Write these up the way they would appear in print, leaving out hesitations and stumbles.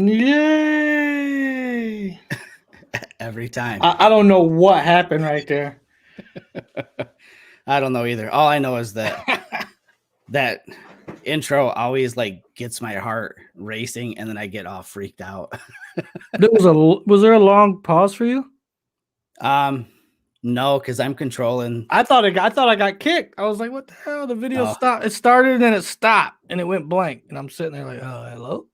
Yay! Every time. I don't know what happened right there. I don't know either. All I know is that that intro always like gets my heart racing, and then I get all freaked out. Was there a long pause for you? No, because I'm controlling. I thought I got kicked. I was like, what the hell? The video stopped. It started and then it stopped and it went blank. And I'm sitting there like, oh, hello?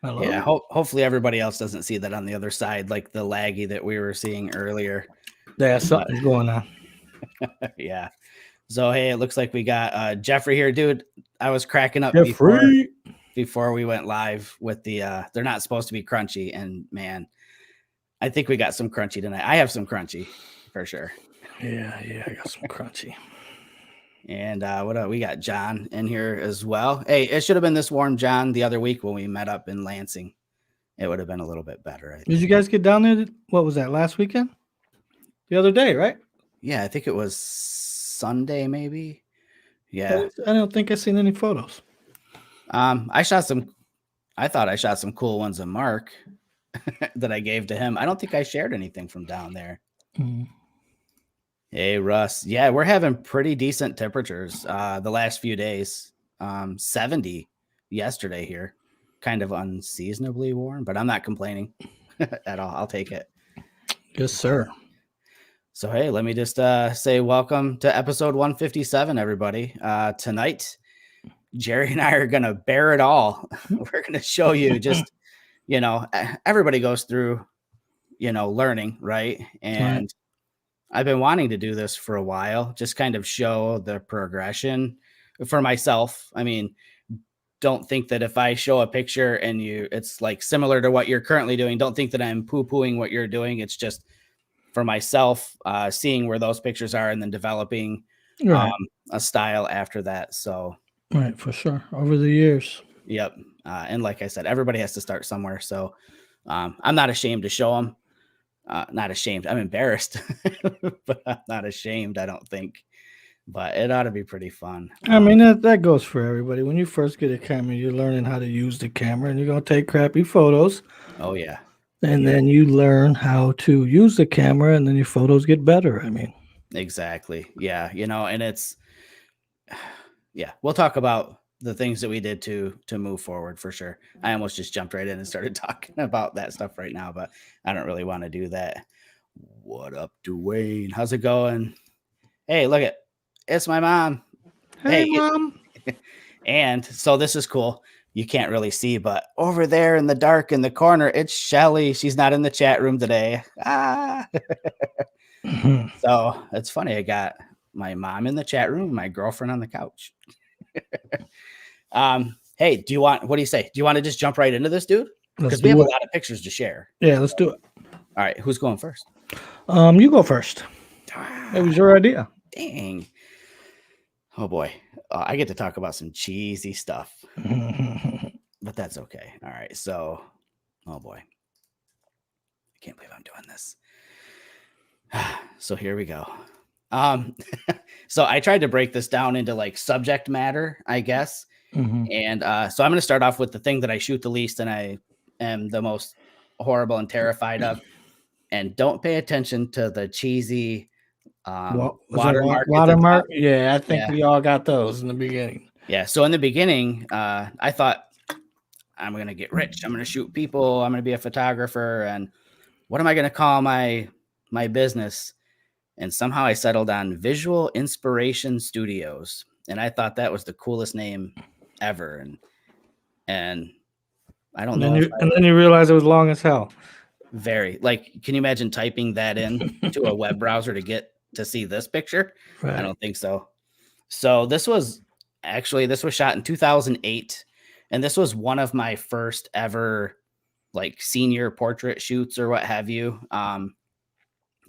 Hello? Yeah, hopefully everybody else doesn't see that on the other side, like the laggy that we were seeing earlier. Yeah, something's going on. Yeah. So hey, it looks like we got Jeffrey here, dude. I was cracking up before we went live with the they're not supposed to be crunchy, and man, I think we got some crunchy tonight. I have some crunchy for sure. Yeah, I got some crunchy. And what we got John in here as well. Hey, it should have been this warm, John, the other week when we met up in Lansing. It would have been a little bit better. I think. Did you guys get down there? What was that, last weekend? The other day, right? Yeah, I think it was Sunday, maybe. Yeah. I don't think I've seen any photos. I thought I shot some cool ones of Mark that I gave to him. I don't think I shared anything from down there. Mm-hmm. Hey, Russ. Yeah, we're having pretty decent temperatures the last few days. 70 yesterday here. Kind of unseasonably warm, but I'm not complaining at all. I'll take it. Yes, sir. So, hey, let me just say welcome to episode 157, everybody. Tonight, Jerry and I are going to bear it all. We're going to show you just, everybody goes through, learning, right? And I've been wanting to do this for a while, just kind of show the progression for myself. I mean, don't think that if I show a picture and it's like similar to what you're currently doing, don't think that I'm poo-pooing what you're doing. It's just for myself, seeing where those pictures are and then developing a style after that. So, right, for sure. Over the years. Yep. And like I said, everybody has to start somewhere. So I'm not ashamed to show them. Not ashamed. I'm embarrassed, but I'm not ashamed, I don't think. But it ought to be pretty fun. I mean, that goes for everybody. When you first get a camera, you're learning how to use the camera, and you're going to take crappy photos. Oh, yeah. And then you learn how to use the camera, and then your photos get better. I mean, exactly. Yeah. And it's, yeah, we'll talk about the things that we did to move forward for sure. I almost just jumped right in and started talking about that stuff right now, but I don't really want to do that. What up, Dwayne? How's it going? Hey, look it. It's my mom. Hey Mom. And so this is cool. You can't really see, but over there in the dark in the corner, it's Shelly. She's not in the chat room today. So it's funny. I got my mom in the chat room, my girlfriend on the couch. Hey, what do you say? Do you want to just jump right into this, dude? Because we have a lot of pictures to share. Yeah, let's do it. All right, who's going first? You go first. It was your idea. Dang. Oh boy, I get to talk about some cheesy stuff, but that's okay. All right, so, oh boy, I can't believe I'm doing this. So here we go. So I tried to break this down into like subject matter, I guess. And so I'm going to start off with the thing that I shoot the least and I am the most horrible and terrified of. And don't pay attention to the cheesy watermark. Yeah, I think we all got those in the beginning. Yeah. So in the beginning, I thought I'm going to get rich. I'm going to shoot people. I'm going to be a photographer. And what am I going to call my business? And somehow I settled on Visual Inspiration Studios. And I thought that was the coolest name ever. And I don't know. And then you realize it was long as hell. Very. Like, can you imagine typing that in to a web browser to get to see this picture? Right. I don't think so. So this was shot in 2008. And this was one of my first ever like senior portrait shoots or what have you.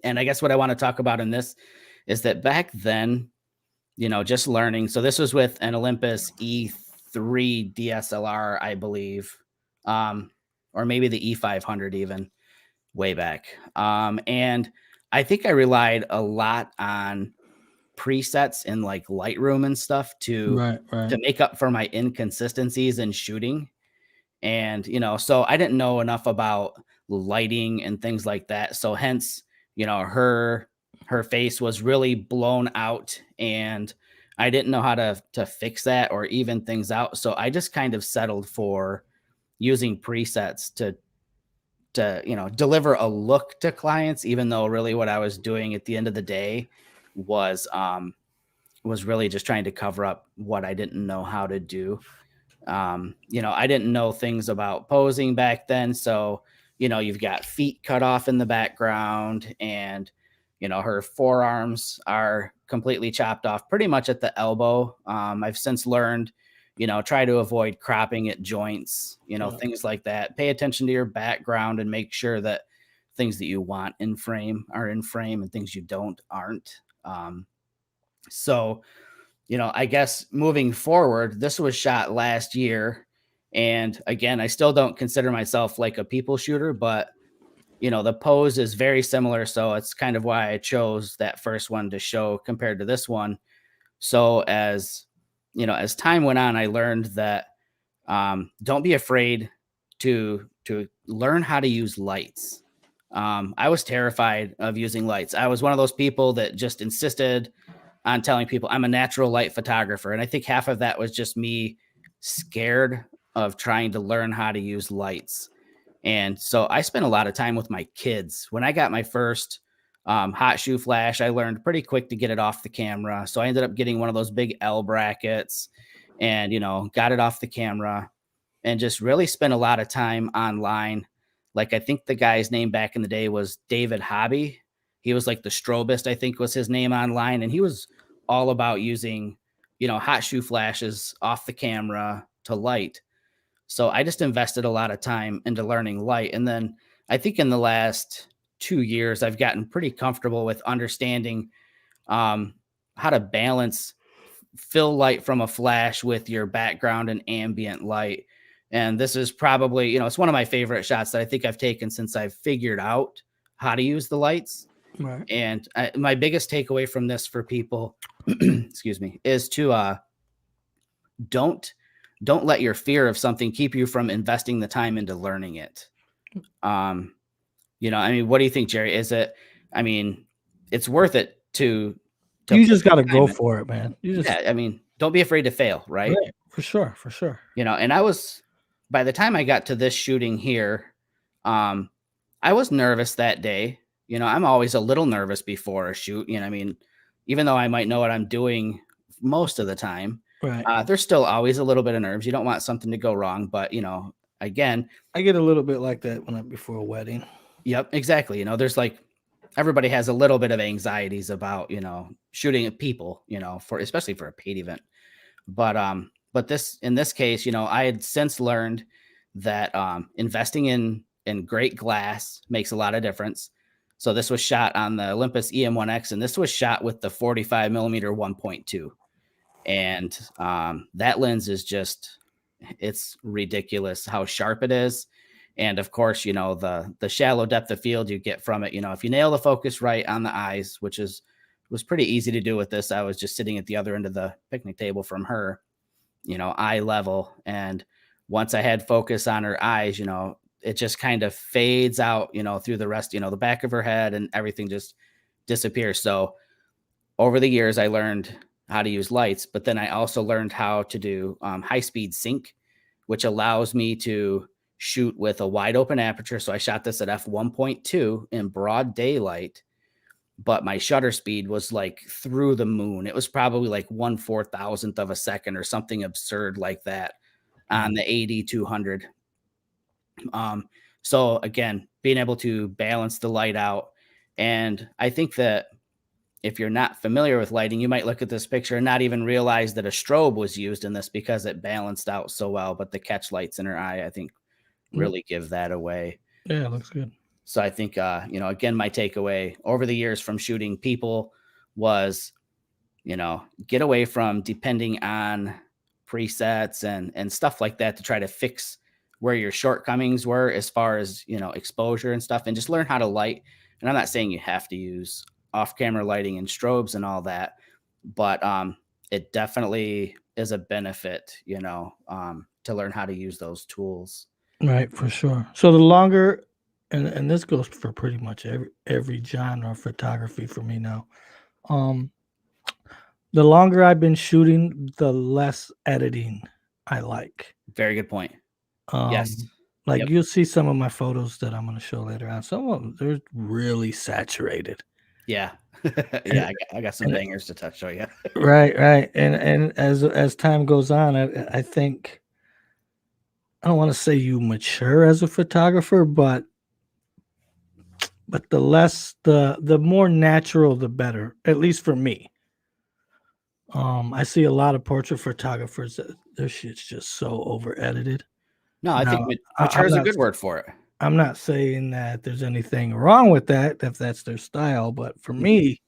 And I guess what I want to talk about in this is that back then, just learning. So this was with an Olympus E3 DSLR, I believe, or maybe the E500 even way back. And I think I relied a lot on presets in like Lightroom and stuff to make up for my inconsistencies in shooting. And, so I didn't know enough about lighting and things like that. So hence, her face was really blown out, and I didn't know how to fix that or even things out. So I just kind of settled for using presets to deliver a look to clients, even though really what I was doing at the end of the day was really just trying to cover up what I didn't know how to do. I didn't know things about posing back then. So, you've got feet cut off in the background, and, her forearms are completely chopped off pretty much at the elbow. I've since learned, try to avoid cropping at joints, Yeah. things like that. Pay attention to your background and make sure that things that you want in frame are in frame and things you don't aren't. So, I guess moving forward, this was shot last year. And again, I still don't consider myself like a people shooter, but the pose is very similar. So it's kind of why I chose that first one to show compared to this one. So as time went on, I learned that don't be afraid to learn how to use lights. I was terrified of using lights. I was one of those people that just insisted on telling people I'm a natural light photographer. And I think half of that was just me scared of trying to learn how to use lights. And so I spent a lot of time with my kids. When I got my first hot shoe flash, I learned pretty quick to get it off the camera. So I ended up getting one of those big L brackets and, got it off the camera and just really spent a lot of time online. Like, I think the guy's name back in the day was David Hobby. He was like the strobist, I think was his name online. And he was all about using, hot shoe flashes off the camera to light. So I just invested a lot of time into learning light. And then I think in the last 2 years, I've gotten pretty comfortable with understanding how to balance fill light from a flash with your background and ambient light. And this is probably, it's one of my favorite shots that I think I've taken since I've figured out how to use the lights. Right. And my biggest takeaway from this for people, excuse me, is to don't let your fear of something keep you from investing the time into learning it. What do you think, Jerry? It's worth it to you just got to go for it, man. Don't be afraid to fail, right? For sure. And by the time I got to this shooting here, I was nervous that day. I'm always a little nervous before a shoot. Even though I might know what I'm doing most of the time, right. There's still always a little bit of nerves. You don't want something to go wrong, but again, I get a little bit like that before a wedding. Yep, exactly. There's like everybody has a little bit of anxieties about shooting at people, especially for a paid event. But in this case, I had since learned that investing in great glass makes a lot of difference. So this was shot on the Olympus EM1X, and this was shot with the 45 millimeter 1.2. And that lens is it's ridiculous how sharp it is. And of course, the shallow depth of field you get from it, if you nail the focus right on the eyes, which was pretty easy to do with this. I was just sitting at the other end of the picnic table from her, eye level. And once I had focus on her eyes, it just kind of fades out, through the rest, the back of her head, and everything just disappears. So over the years, I learned how to use lights, but then I also learned how to do high speed sync, which allows me to shoot with a wide open aperture. So I shot this at f1.2 in broad daylight, but my shutter speed was like through the moon. It was probably like 1/4000th of a second or something absurd like that on the AD200. So again, being able to balance the light out. And I think that if you're not familiar with lighting, you might look at this picture and not even realize that a strobe was used in this because it balanced out so well. But the catch lights in her eye, I think, really give that away. Yeah, it looks good. So I think, again, my takeaway over the years from shooting people was, get away from depending on presets and stuff like that to try to fix where your shortcomings were as far as, exposure and stuff, and just learn how to light. And I'm not saying you have to use off-camera lighting and strobes and all that, but it definitely is a benefit, to learn how to use those tools. Right, for sure. So the longer, and this goes for pretty much every genre of photography for me now. Um, the longer I've been shooting, the less editing I like. Very good point. Yes. Like Yep. you'll see some of my photos that I'm gonna show later on. Some of them they're really saturated. Yeah. And, Yeah, I got some and bangers to show you. right, right. And as time goes on, I think I don't want to say you mature as a photographer, but the less the more natural the better, at least for me. I see a lot of portrait photographers that their shit's just so over edited. No, I think Now, mature is a good word for it. I'm not saying that there's anything wrong with that if that's their style, but for Mhm. me,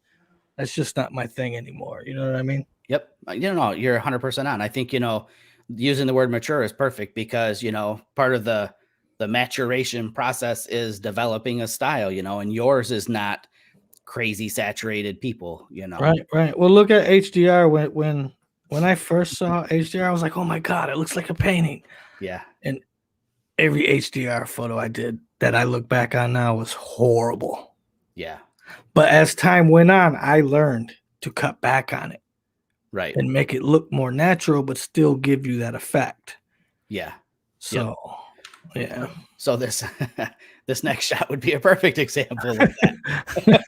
that's just not my thing anymore. You know what I mean? Yep. No, you're 100% on. I think, using the word mature is perfect because, part of the maturation process is developing a style, and yours is not crazy saturated people. Right, right. Well, look at HDR. When I first saw HDR, I was like, oh my god, it looks like a painting. Yeah. And every HDR photo I did that I look back on now was horrible. Yeah. But as time went on, I learned to cut back on it Right. and make it look more natural, but still give you that effect. Yeah. So, yeah. So this this next shot would be a perfect example of that.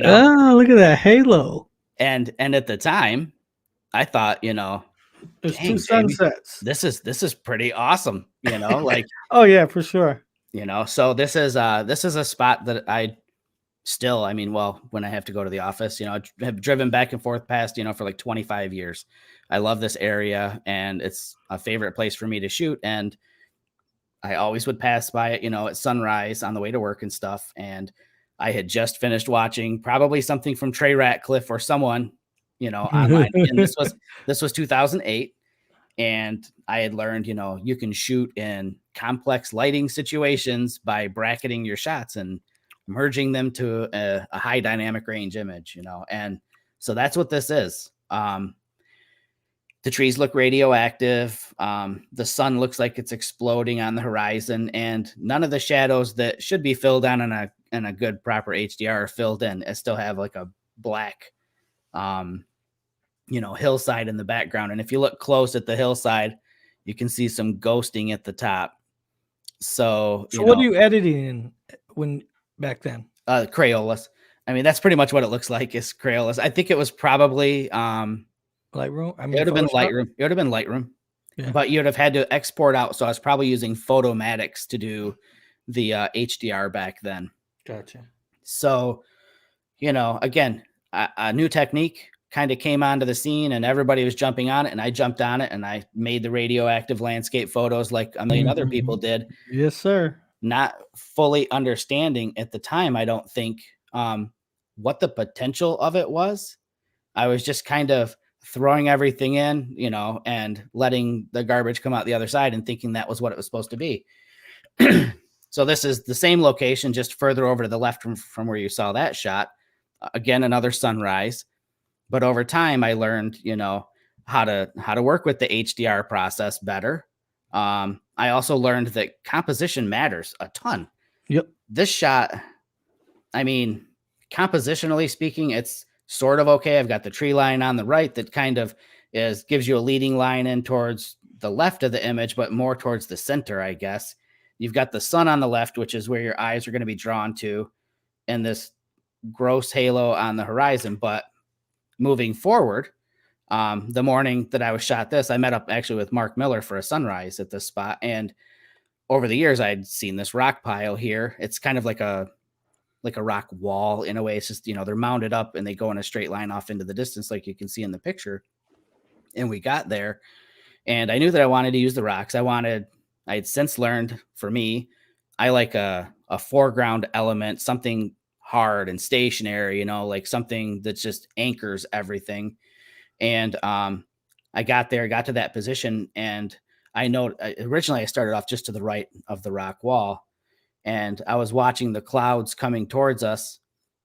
Oh, look at that halo. And at the time, I thought, There's two dang, Jamie, sunsets. this is pretty awesome, like, Oh yeah, for sure. so this is a spot that I mean, well, when I have to go to the office, I have driven back and forth past, for like 25 years. I love this area and it's a favorite place for me to shoot. And I always would pass by it, at sunrise on the way to work and stuff. And I had just finished watching probably something from Trey Ratcliffe or someone, online. And this was 2008. And I had learned, you can shoot in complex lighting situations by bracketing your shots and merging them to a high dynamic range image, and so that's what this is. The trees look radioactive. The sun looks like it's exploding on the horizon, and none of the shadows that should be filled in a good proper HDR are filled in. It still have like a black, hillside in the background. And if you look close at the hillside, you can see some ghosting at the top. So, what are you editing in when back then? Crayolas. I mean, that's pretty much what it looks like is Crayolas. I think it was probably Lightroom. I mean, it would have been Photoshop? Lightroom. It would have been Lightroom, Yeah. but you would have had to export out. So I was probably using Photomatics to do the HDR back then. Gotcha. So, again, a new technique kind of came onto the scene and everybody was jumping on it, and I jumped on it and I made the radioactive landscape photos like a million other people did. Yes, sir. Not fully understanding at the time, I don't think, what the potential of it was. I was just kind of throwing everything in, and letting the garbage come out the other side and thinking that was what it was supposed to be. So this is the same location, just further over to the left from where you saw that shot. Again, another sunrise. But over time, I learned, how to work with the HDR process better. I also learned that composition matters a ton. Yep. This shot, I mean, compositionally speaking, it's sort of okay. I've got the tree line on the right that kind of gives you a leading line in towards the left of the image, but more towards the center, I guess. You've got the sun on the left, which is where your eyes are going to be drawn to, and this gross halo on the horizon. But moving forward, the morning that I was shot this, I met up actually with Mark Miller for a sunrise at this spot. And over the years, I'd seen this rock pile here. It's kind of like a rock wall in a way. It's just, they're mounded up and they go in a straight line off into the distance, like you can see in the picture. And we got there and I knew that I wanted to use the rocks. I had since learned, for me, I like a foreground element, something hard and stationary, like something that just anchors everything. And I got to that position, and I know originally I started off just to the right of the rock wall, and I was watching the clouds coming towards us,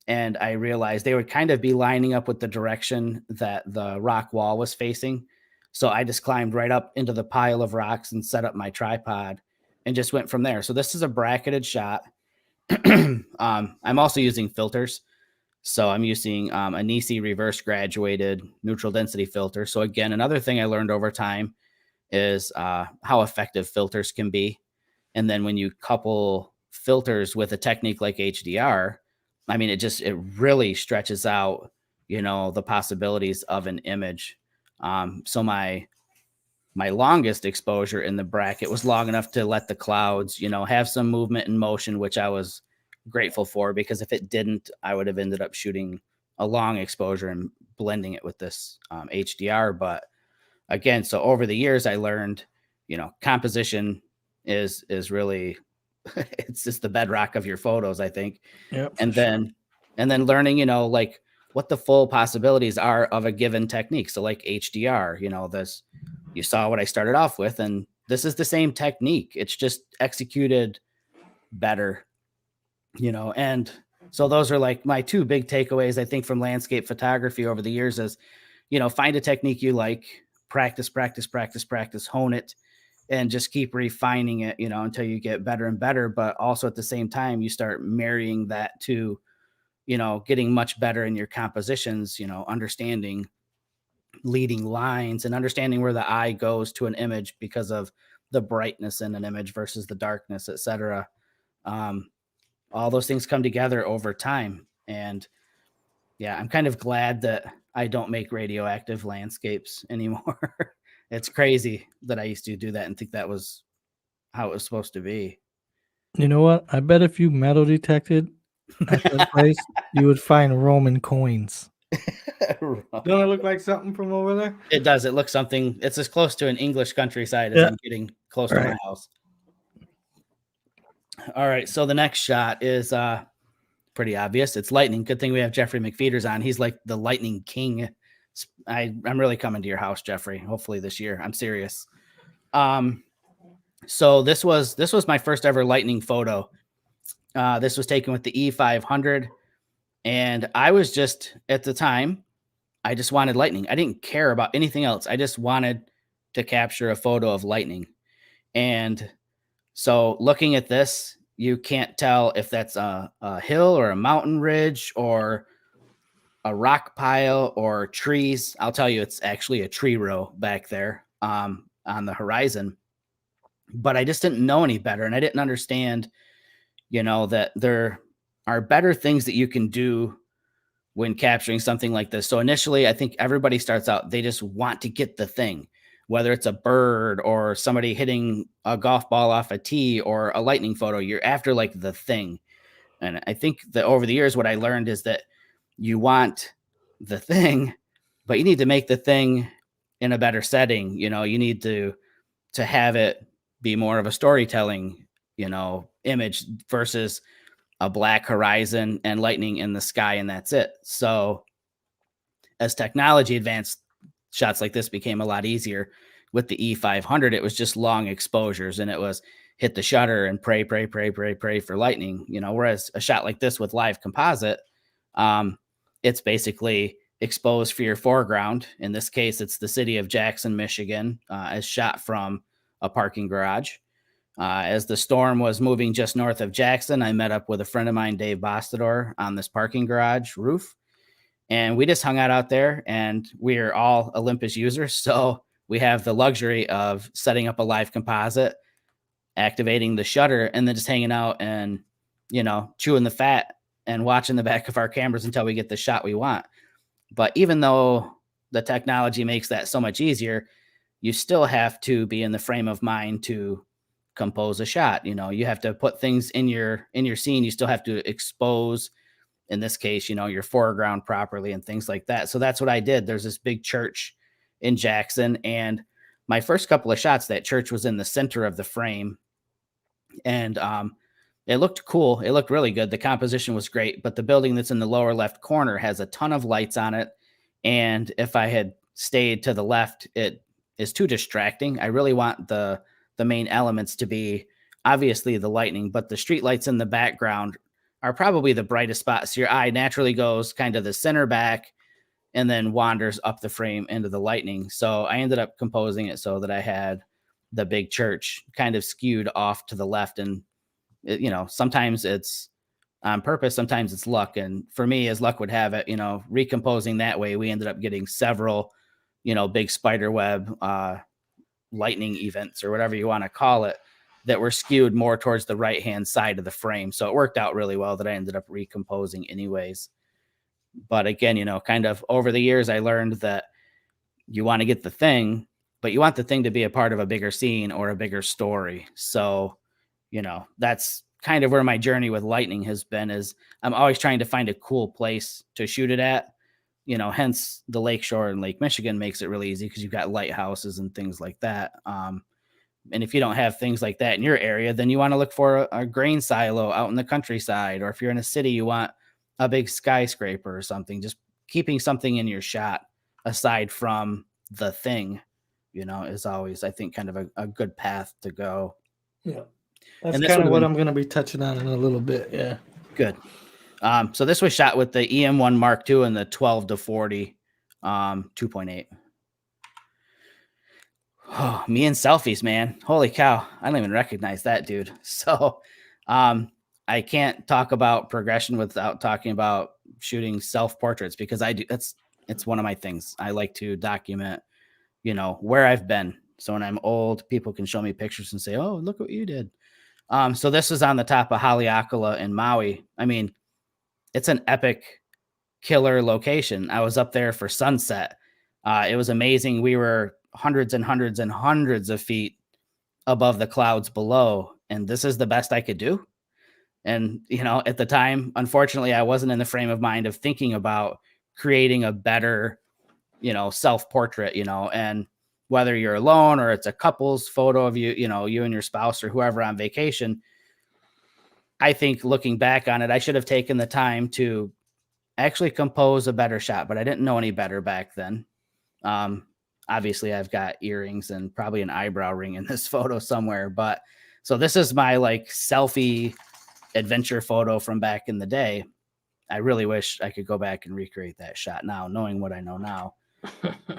and I realized they would kind of be lining up with the direction that the rock wall was facing. So I just climbed right up into the pile of rocks and set up my tripod and just went from there. So this is a bracketed shot. I'm also using filters. So I'm using a Nisi reverse graduated neutral density filter. So again, another thing I learned over time is how effective filters can be. And then when you couple filters with a technique like HDR, I mean, it really stretches out, the possibilities of an image. So my longest exposure in the bracket was long enough to let the clouds, have some movement and motion, which I was grateful for, because if it didn't, I would have ended up shooting a long exposure and blending it with this HDR. But again, so over the years, I learned, composition is really it's just the bedrock of your photos, I think. Yeah. And then learning, like what the full possibilities are of a given technique. So like HDR, you saw what I started off with, and this is the same technique. It's just executed better, and so those are like my two big takeaways, I think, from landscape photography over the years is, find a technique you like, practice, hone it, and just keep refining it, until you get better and better. But also at the same time, you start marrying that to, getting much better in your compositions, understanding leading lines and understanding where the eye goes to an image because of the brightness in an image versus the darkness, etc. All those things come together over time. And yeah, I'm kind of glad that I don't make radioactive landscapes anymore. It's crazy that I used to do that and think that was how it was supposed to be. You know what? I bet if you metal detected at that place, you would find Roman coins. Don't it look like something from over there? It does. It looks something. It's as close to an English countryside as I'm getting close to my house. All right. So the next shot is pretty obvious. It's lightning. Good thing we have Jeffrey McFeeters on. He's like the lightning king. I'm really coming to your house, Jeffrey. Hopefully this year. I'm serious. So this was my first ever lightning photo. This was taken with the E500, and I was just at the time, I just wanted lightning. I didn't care about anything else. I just wanted to capture a photo of lightning. And so looking at this, you can't tell if that's a hill or a mountain ridge or a rock pile or trees. I'll tell you, it's actually a tree row back there on the horizon. But I just didn't know any better. And I didn't understand, that there are better things that you can do when capturing something like this. So initially, I think everybody starts out, they just want to get the thing, whether it's a bird or somebody hitting a golf ball off a tee or a lightning photo. You're after like the thing. And I think that over the years, what I learned is that you want the thing, but you need to make the thing in a better setting. You need to have it be more of a storytelling, image versus a black horizon and lightning in the sky, and that's it. So as technology advanced, shots like this became a lot easier. With the E500, it was just long exposures, and it was hit the shutter and pray for lightning, whereas a shot like this with live composite, it's basically exposed for your foreground. In this case, it's the city of Jackson, Michigan, as shot from a parking garage. As the storm was moving just north of Jackson, I met up with a friend of mine, Dave Bostador, on this parking garage roof. And we just hung out there, and we're all Olympus users. So we have the luxury of setting up a live composite, activating the shutter, and then just hanging out and, chewing the fat and watching the back of our cameras until we get the shot we want. But even though the technology makes that so much easier, you still have to be in the frame of mind to compose a shot. You have to put things in your scene. You still have to expose, in this case, your foreground properly and things like that. So that's what I did. There's this big church in Jackson, and my first couple of shots, that church was in the center of the frame, and it looked cool. It looked really good. The composition was great, but the building that's in the lower left corner has a ton of lights on it. And if I had stayed to the left, it is too distracting. I really want the main elements to be obviously the lightning, but the street lights in the background are probably the brightest spots. So your eye naturally goes kind of the center back and then wanders up the frame into the lightning. So I ended up composing it so that I had the big church kind of skewed off to the left. And, you know, sometimes it's on purpose, sometimes it's luck. And for me, as luck would have it, you know, recomposing that way, we ended up getting several, you know, big spider web, lightning events or whatever you want to call it, that were skewed more towards the right-hand side of the frame. So it worked out really well that I ended up recomposing anyways. But again, you know, kind of over the years, I learned that you want to get the thing, but you want the thing to be a part of a bigger scene or a bigger story. So, you know, that's kind of where my journey with lightning has been, is I'm always trying to find a cool place to shoot it at, you know, hence the lakeshore in Lake Michigan makes it really easy because you've got lighthouses and things like that. And if you don't have things like that in your area, then you want to look for a grain silo out in the countryside. Or if you're in a city, you want a big skyscraper or something. Just keeping something in your shot aside from the thing, you know, is always, I think, kind of a good path to go. Yeah. That's kind of what I'm going to be touching on in a little bit. Yeah. Good. So this was shot with the EM1 Mark II and the 12-40 2.8. Oh, me and selfies, man. Holy cow. I don't even recognize that dude. So I can't talk about progression without talking about shooting self-portraits, because I do. It's one of my things. I like to document, you know, where I've been. So when I'm old, people can show me pictures and say, oh, look what you did. So this is on the top of Haleakala in Maui. I mean, it's an epic killer location. I was up there for sunset. It was amazing. We were hundreds and hundreds and hundreds of feet above the clouds below. And this is the best I could do. And, you know, at the time, unfortunately, I wasn't in the frame of mind of thinking about creating a better, you know, self-portrait, you know, and whether you're alone or it's a couple's photo of you, you know, you and your spouse or whoever on vacation, I think looking back on it, I should have taken the time to actually compose a better shot, but I didn't know any better back then. Obviously I've got earrings and probably an eyebrow ring in this photo somewhere, but so this is my like selfie adventure photo from back in the day. I really wish I could go back and recreate that shot now, knowing what I know now.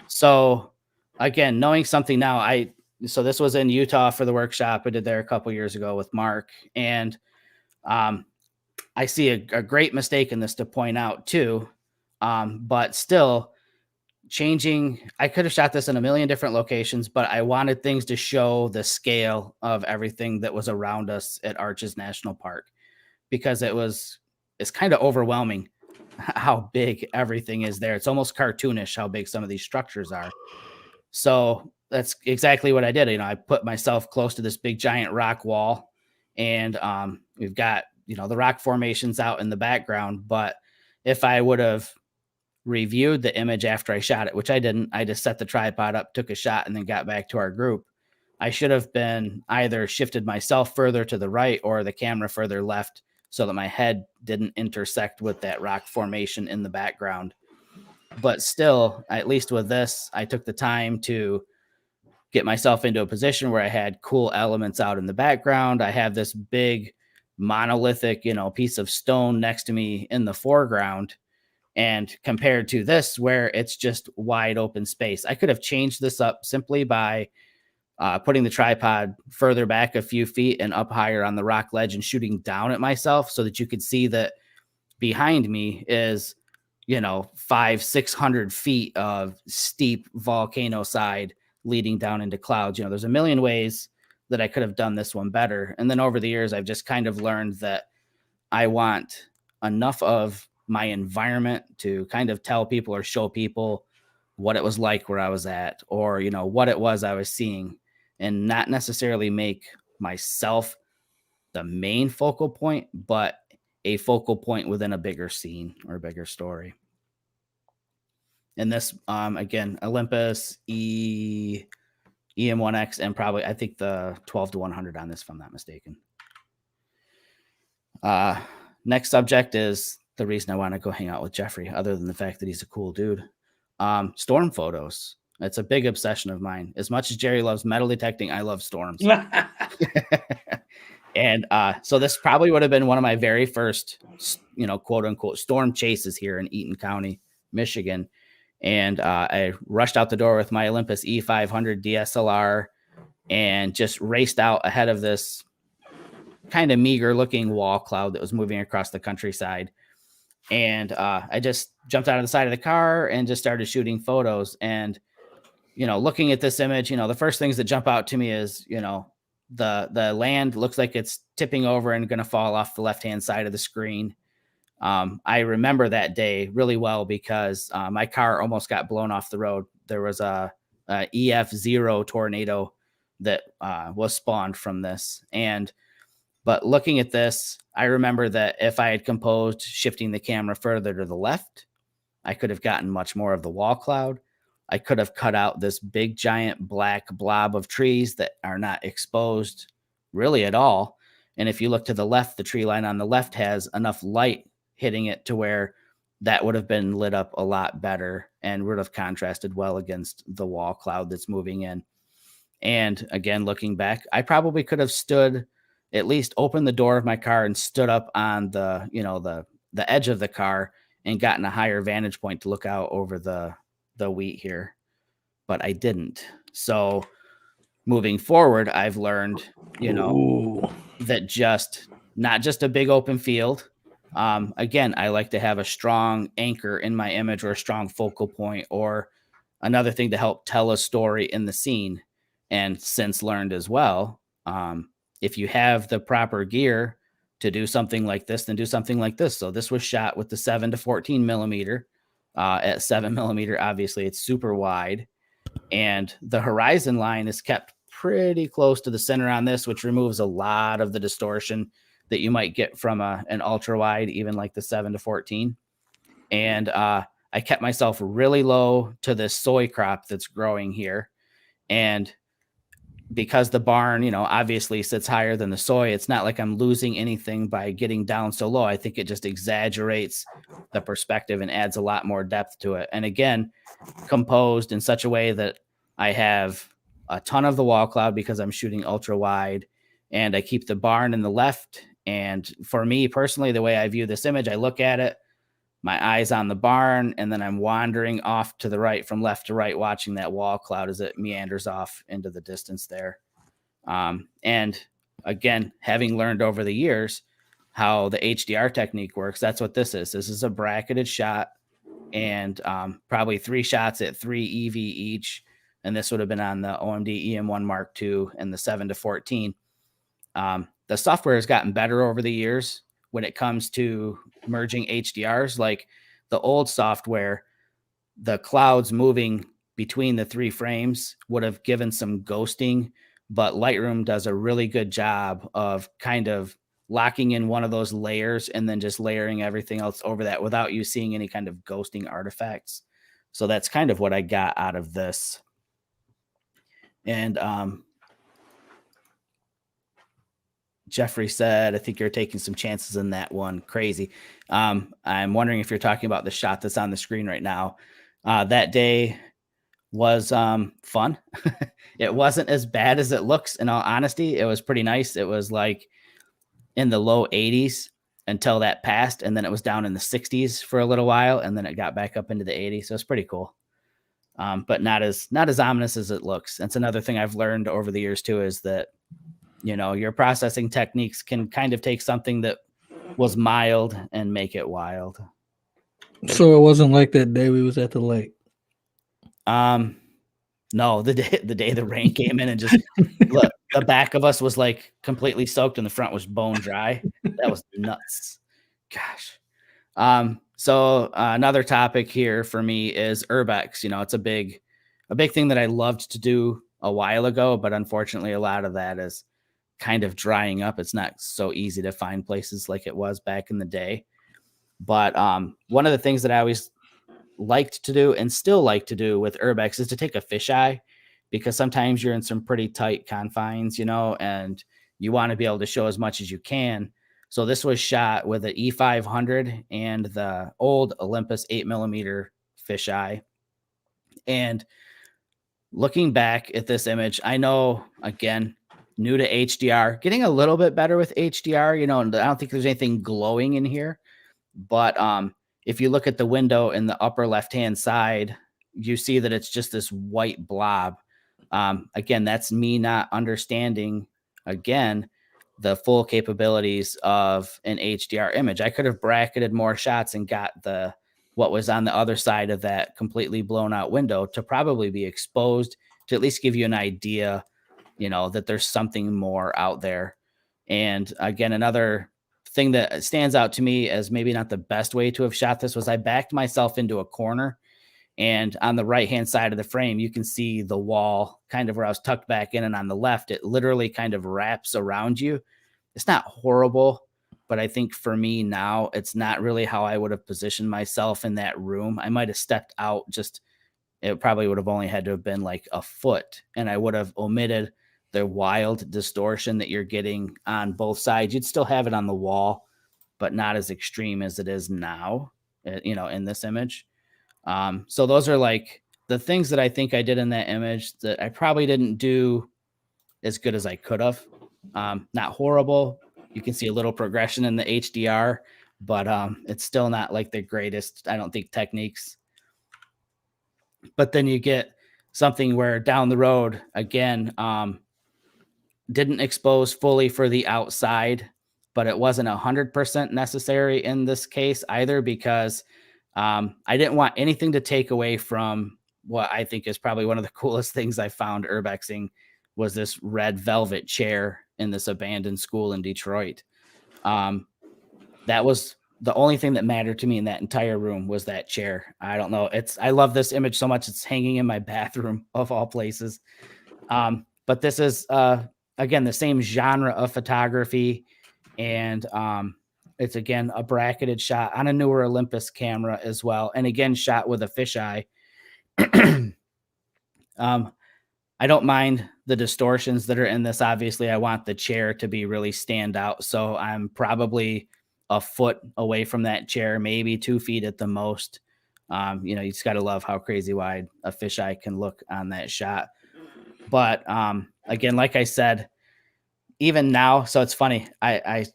So again, knowing something now, so this was in Utah for the workshop I did there a couple years ago with Mark. And I see a great mistake in this to point out too. But still changing, I could have shot this in a million different locations, but I wanted things to show the scale of everything that was around us at Arches National Park, because it's kind of overwhelming how big everything is there. It's almost cartoonish how big some of these structures are. So that's exactly what I did. You know, I put myself close to this big giant rock wall, and we've got, you know, the rock formations out in the background. But if I would have reviewed the image after I shot it, which I didn't, I just set the tripod up, took a shot, and then got back to our group. I should have been either shifted myself further to the right or the camera further left so that my head didn't intersect with that rock formation in the background. But still, at least with this, I took the time to get myself into a position where I had cool elements out in the background. I have this big monolithic, you know, piece of stone next to me in the foreground. And compared to this, where it's just wide open space, I could have changed this up simply by putting the tripod further back a few feet and up higher on the rock ledge and shooting down at myself so that you could see that behind me is, you know, 500-600 feet of steep volcano side leading down into clouds. You know, there's a million ways that I could have done this one better. And then over the years, I've just kind of learned that I want enough of my environment to kind of tell people or show people what it was like where I was at, or, you know, what it was I was seeing, and not necessarily make myself the main focal point, but a focal point within a bigger scene or a bigger story. And this, again, Olympus EM1X, and probably, I think the 12-100 on this, if I'm not mistaken. Next subject is the reason I want to go hang out with Jeffrey, other than the fact that he's a cool dude. Storm photos. It's a big obsession of mine. As much as Jerry loves metal detecting, I love storms. And so this probably would have been one of my very first, you know, quote unquote storm chases here in Eaton County, Michigan. And I rushed out the door with my Olympus E500 DSLR, and just raced out ahead of this kind of meager looking wall cloud that was moving across the countryside. And I just jumped out of the side of the car and just started shooting photos. And, looking at this image, the first things that jump out to me is, the land looks like it's tipping over and going to fall off the left-hand side of the screen. I remember that day really well because my car almost got blown off the road. There was a EF0 tornado that was spawned from this. But looking at this, I remember that if I had composed shifting the camera further to the left, I could have gotten much more of the wall cloud. I could have cut out this big, giant black blob of trees that are not exposed really at all. And if you look to the left, the tree line on the left has enough light hitting it to where that would have been lit up a lot better and would have contrasted well against the wall cloud that's moving in. And again, looking back, I probably could have stood, at least opened the door of my car and stood up on the, the edge of the car and gotten a higher vantage point to look out over the wheat here. But I didn't. So moving forward, I've learned, that not just a big open field. Again, I like to have a strong anchor in my image or a strong focal point or another thing to help tell a story in the scene. And since learned as well, if you have the proper gear to do something like this, then do something like this. So this was shot with the 7 to 14 millimeter. At 7 millimeter, obviously it's super wide, and the horizon line is kept pretty close to the center on this, which removes a lot of the distortion that you might get from an ultra wide, even like the 7 to 14. And I kept myself really low to this soy crop that's growing here. And because the barn, obviously sits higher than the soy, it's not like I'm losing anything by getting down so low. I think it just exaggerates the perspective and adds a lot more depth to it. And again, composed in such a way that I have a ton of the wall cloud because I'm shooting ultra wide, and I keep the barn in the left. And for me personally, the way I view this image, I look at it, my eyes on the barn, and then I'm wandering off to the right from left to right, watching that wall cloud as it meanders off into the distance there. And again, having learned over the years how the HDR technique works, that's what this is. This is a bracketed shot, and probably 3 shots at 3 EV each. And this would have been on the OMD EM1 Mark II and the 7 to 14. The software has gotten better over the years when it comes to merging HDRs. Like the old software, the clouds moving between the 3 frames would have given some ghosting, but Lightroom does a really good job of kind of locking in one of those layers and then just layering everything else over that without you seeing any kind of ghosting artifacts. So that's kind of what I got out of this. And Jeffrey said, I think you're taking some chances in that one. Crazy. I'm wondering if you're talking about the shot that's on the screen right now. That day was fun. It wasn't as bad as it looks, in all honesty. It was pretty nice. It was like in the low 80s until that passed, and then it was down in the 60s for a little while, and then it got back up into the 80s. So it's pretty cool. But not as ominous as it looks. That's another thing I've learned over the years too, is that, your processing techniques can kind of take something that was mild and make it wild. So it wasn't like that day we was at the lake. No, the day the rain came in and just look, the back of us was like completely soaked and the front was bone dry. That was nuts. Gosh. So another topic here for me is Urbex. It's a big thing that I loved to do a while ago, but unfortunately a lot of that is kind of drying up. It's not so easy to find places like it was back in the day. But one of the things that I always liked to do and still like to do with Urbex is to take a fisheye, because sometimes you're in some pretty tight confines, and you want to be able to show as much as you can. So this was shot with an E500 and the old Olympus 8mm fisheye. And looking back at this image, I know, again, new to HDR, getting a little bit better with HDR, and I don't think there's anything glowing in here. But if you look at the window in the upper left-hand side, you see that it's just this white blob. Again, that's me not understanding, again, the full capabilities of an HDR image. I could have bracketed more shots and got what was on the other side of that completely blown out window to probably be exposed, to at least give you an idea, that there's something more out there. And again, another thing that stands out to me as maybe not the best way to have shot this was I backed myself into a corner, and on the right hand side of the frame, you can see the wall kind of where I was tucked back in. And on the left, it literally kind of wraps around you. It's not horrible, but I think for me now, it's not really how I would have positioned myself in that room. I might have stepped out it probably would have only had to have been like a foot, and I would have omitted the wild distortion that you're getting on both sides. You'd still have it on the wall, but not as extreme as it is now, in this image. So those are like the things that I think I did in that image that I probably didn't do as good as I could have. Not horrible. You can see a little progression in the HDR, but it's still not like the greatest, I don't think, techniques. But then you get something where down the road, again, didn't expose fully for the outside, but it wasn't 100% necessary in this case either, because I didn't want anything to take away from what I think is probably one of the coolest things I found urbexing, was this red velvet chair in this abandoned school in Detroit. That was the only thing that mattered to me in that entire room, was that chair. I don't know. I love this image so much. It's hanging in my bathroom of all places. But this is, again, the same genre of photography. And, it's again a bracketed shot on a newer Olympus camera as well, and again shot with a fisheye. I don't mind the distortions that are in this. Obviously, I want the chair to be really stand out, so I'm probably a foot away from that chair, maybe 2 feet at the most. You just got to love how crazy wide a fisheye can look on that shot. But again, like I said, even now, so it's funny. I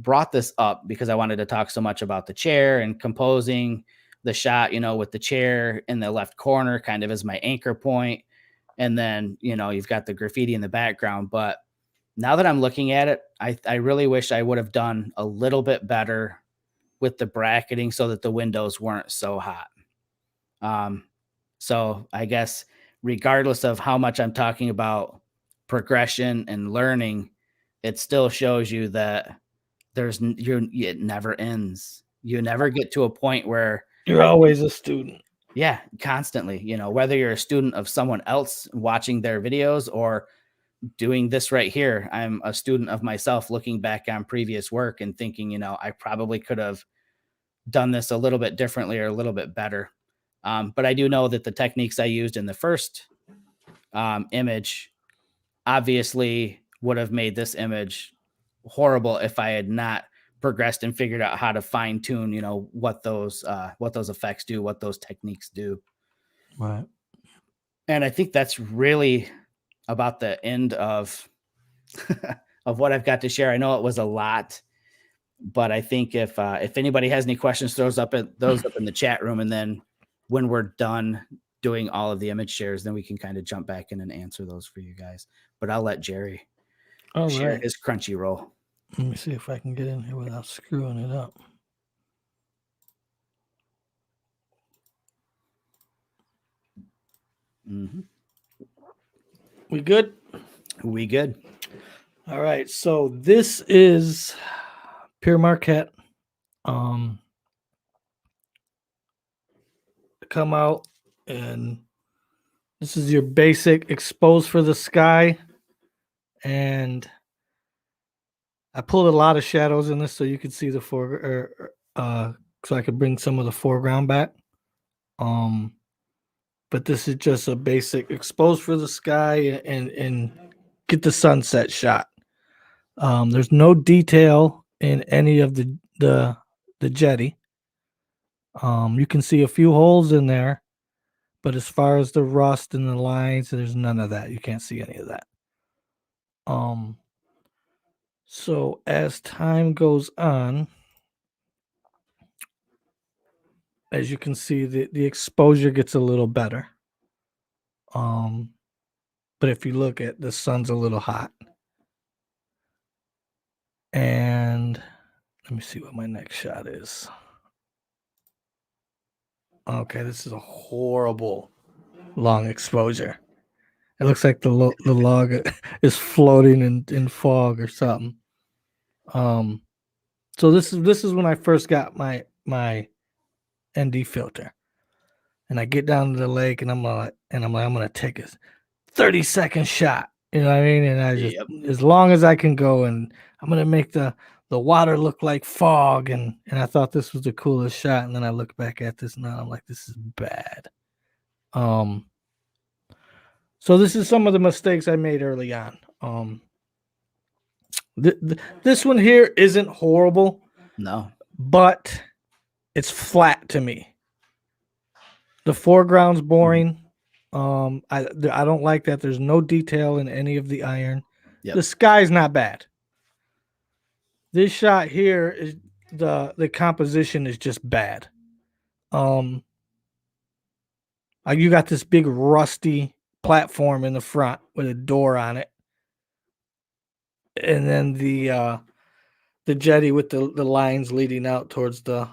brought this up because I wanted to talk so much about the chair and composing the shot, with the chair in the left corner kind of as my anchor point. And then, you've got the graffiti in the background. But now that I'm looking at it, I really wish I would have done a little bit better with the bracketing so that the windows weren't so hot. So I guess regardless of how much I'm talking about progression and learning, it still shows you that it never ends. You never get to a point where you're always a student. Yeah, constantly, whether you're a student of someone else watching their videos or doing this right here. I'm a student of myself, looking back on previous work and thinking, I probably could have done this a little bit differently or a little bit better. But I do know that the techniques I used in the first image obviously would have made this image horrible if I had not progressed and figured out how to fine tune, what those effects do, what those techniques do. Right. And I think that's really about the end of of what I've got to share. I know it was a lot, but I think if anybody has any questions, throw those up in the chat room, and then when we're done doing all of the image shares, then we can kind of jump back in and answer those for you guys. But I'll let Jerry share his Crunchyroll. Let me see if I can get in here without screwing it up. Mm-hmm. We good? We good. All right. So this is Pure Marquette. Come out, and this is your basic expose for the sky. And I pulled a lot of shadows in this so you could see the so I could bring some of the foreground back. But this is just a basic expose for the sky and get the sunset shot. There's no detail in any of the jetty. You can see a few holes in there, but as far as the rust and the lines, there's none of that. You can't see any of that. So as time goes on, as you can see, the exposure gets a little better. but if you look at the sun's a little hot. And let me see what my next shot is. Okay, this is a horrible long exposure. It looks like the log is floating in fog or something. So this is when I first got my ND filter, and I get down to the lake, and I'm like, I'm gonna take a 30-second shot. You know what I mean? And I just as long as I can go, and I'm gonna make the water look like fog, and I thought this was the coolest shot, and then I look back at this now, I'm like, this is bad. So this is some of the mistakes I made early on. This one here isn't horrible. No. But it's flat to me. The foreground's boring. I don't like that there's no detail in any of the iron. Yep. The sky's not bad. This shot here is the composition is just bad. You got this big rusty platform in the front with a door on it, and then the jetty with the lines leading out towards the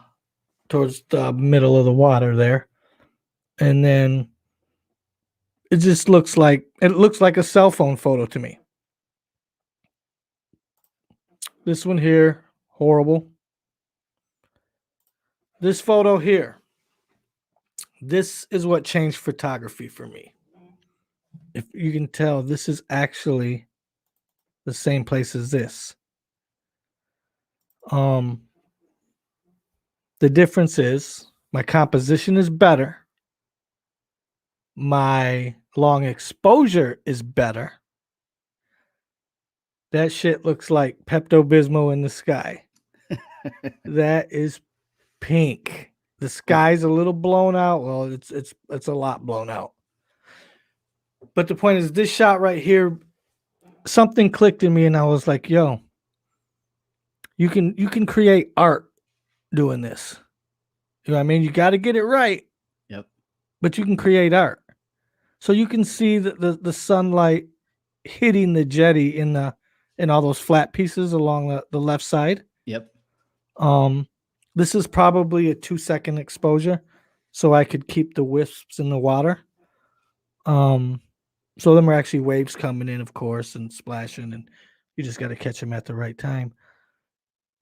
middle of the water there, and then it just looks like a cell phone photo to me. This one here, horrible. This photo here, this is what changed photography for me. If you can tell, this is actually the same place as this. The difference is my composition is better. My long exposure is better. That shit looks like Pepto-Bismol in the sky. That is pink. The sky's a little blown out. Well, it's a lot blown out. But the point is, this shot right here, something clicked in me, and I was like, yo, you can create art doing this. You know what I mean? You got to get it right. Yep. But you can create art. So you can see the sunlight hitting the jetty in all those flat pieces along the left side. Yep. This is probably a 2-second exposure, so I could keep the wisps in the water. So them are actually waves coming in, of course, and splashing, and you just got to catch them at the right time.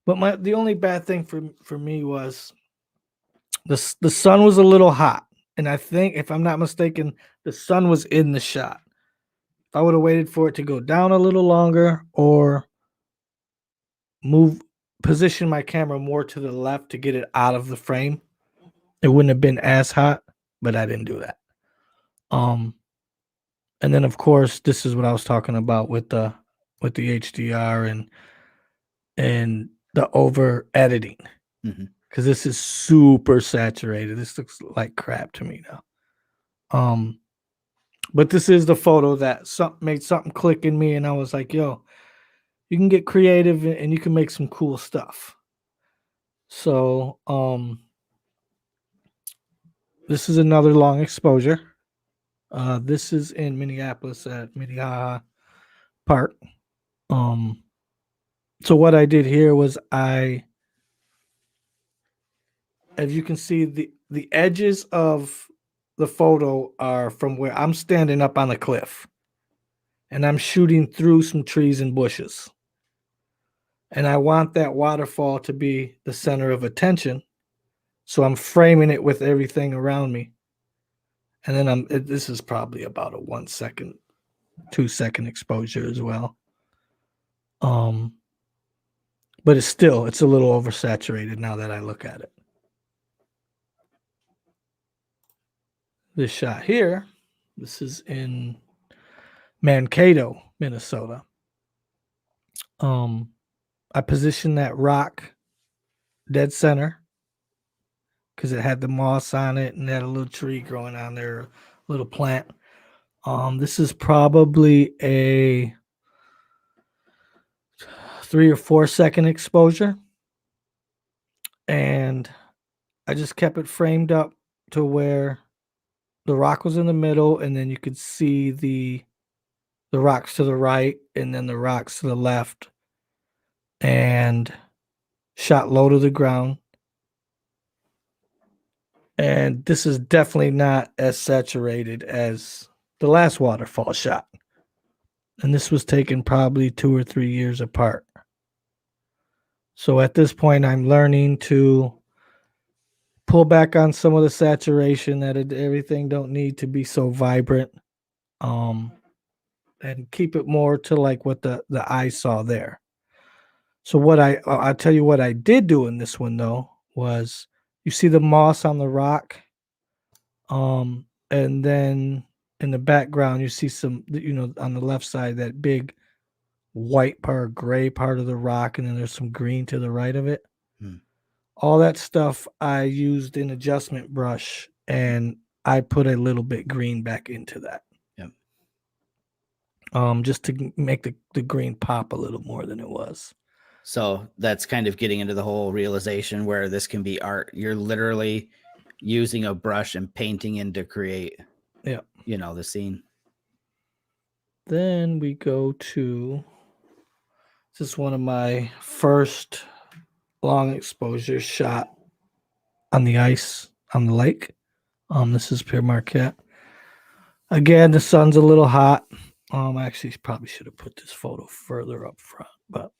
But the only bad thing for me was the sun was a little hot, and I think, if I'm not mistaken, the sun was in the shot. If I would have waited for it to go down a little longer, or position my camera more to the left to get it out of the frame, it wouldn't have been as hot. But I didn't do that. And then, of course, this is what I was talking about with the HDR and the over editing, because this is super saturated. This looks like crap to me now. But this is the photo that made something click in me, and I was like, yo, you can get creative and you can make some cool stuff. So this is another long exposure. This is in Minneapolis at Minnehaha Park. So what I did here was as you can see, the edges of the photo are from where I'm standing up on the cliff, and I'm shooting through some trees and bushes. And I want that waterfall to be the center of attention, so I'm framing it with everything around me. And then this is probably about a 1 second, 2-second exposure as well. But it's a little oversaturated now that I look at it. This shot here, this is in Mankato, Minnesota. I positioned that rock dead center because it had the moss on it and had a little tree growing on there, a little plant. This is probably a 3 or 4 second exposure, and I just kept it framed up to where the rock was in the middle, and then you could see the the rocks to the right and then the rocks to the left, and shot low to the ground. And this is definitely not as saturated as the last waterfall shot. And this was taken probably 2 or 3 years apart. So at this point, I'm learning to pull back on some of the saturation, that everything don't need to be so vibrant, and keep it more to like what the eye saw there. So what I'll tell you what I did do in this one though was, you see the moss on the rock, and then in the background you see some, on the left side, that big white part, gray part of the rock, and then there's some green to the right of it. Hmm. All that stuff I used an adjustment brush, and I put a little bit green back into that. Yep. Just to make the green pop a little more than it was. So that's kind of getting into the whole realization where this can be art. You're literally using a brush and painting in to create, the scene. Then we go to, this is one of my first long exposure shot on the ice on the lake. This is Pere Marquette. Again, the sun's a little hot. Actually, probably should have put this photo further up front, but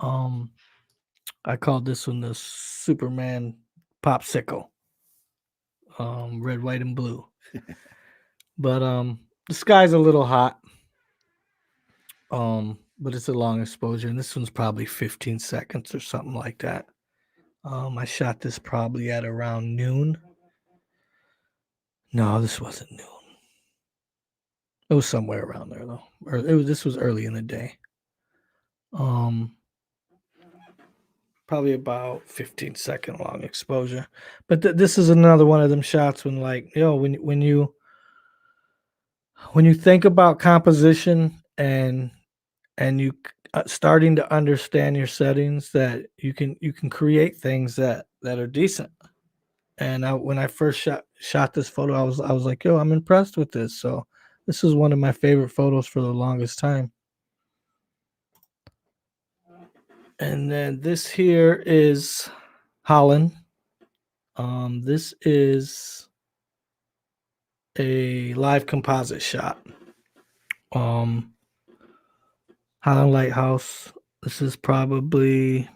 I called this one the Superman popsicle. Red, white, and blue. But the sky's a little hot. But it's a long exposure, and this one's probably 15 seconds or something like that. I shot this probably at around noon. No, this wasn't noon. It was somewhere around there though. Or this was early in the day. Probably about 15-second long exposure. But this is another one of them shots when, like, when you think about composition and you starting to understand your settings, that you can create things that are decent. And when I first shot this photo, I was like, I'm impressed with this. So this is one of my favorite photos for the longest time. And then this here is Holland. This is a live composite shot. Holland Lighthouse. This is probably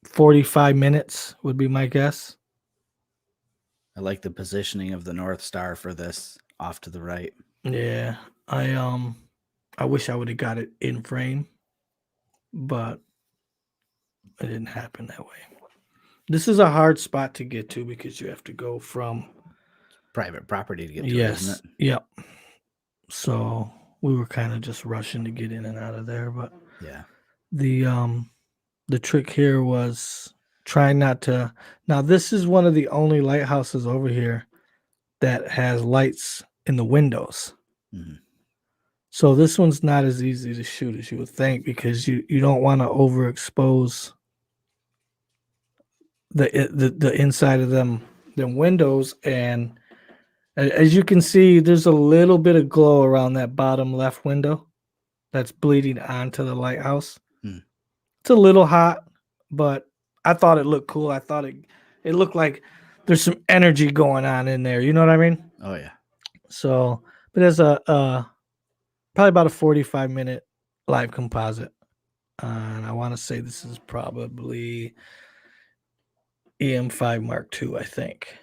45 minutes would be my guess. I like the positioning of the North Star for this off to the right. Yeah. I wish I would have got it in frame, but it didn't happen that way. This is a hard spot to get to because you have to go from private property to get to yes, it, isn't it? Yep. So we were kind of just rushing to get in and out of there, but yeah. The trick here was trying not to. Now this is one of the only lighthouses over here that has lights in the windows. Mm-hmm. So this one's not as easy to shoot as you would think, because you don't want to overexpose the inside of them windows. And as you can see, there's a little bit of glow around that bottom left window that's bleeding onto the lighthouse. It's a little hot, but I thought it looked cool. I thought it looked like there's some energy going on in there. You know what I mean? Oh yeah. So, but there's a probably about a 45-minute live composite, and I want to say this is probably EM5 Mark II, I think.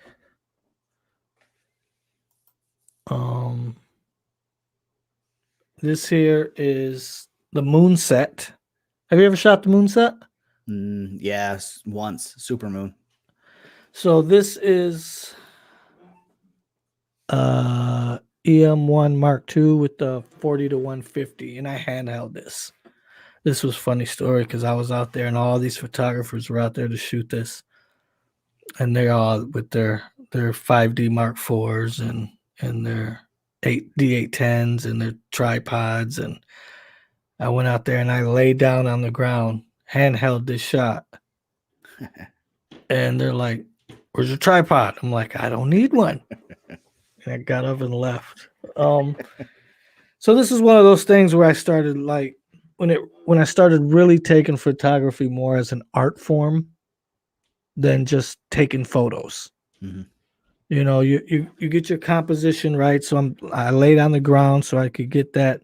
This here is the Moonset. Have you ever shot the Moonset? Yes, once. Supermoon. So this is EM1 Mark II with the 40 to 150, and I handheld this. This was a funny story because I was out there and all these photographers were out there to shoot this, and they're all with their 5D Mark IVs and their D810s and their tripods, and I went out there and I laid down on the ground, handheld this shot, and they're like, "Where's your tripod?" I'm like, "I don't need one." And I got up and left. So this is one of those things where I started like when I started really taking photography more as an art form than just taking photos. Mhm. You know, you get your composition right. So I laid on the ground so I could get that,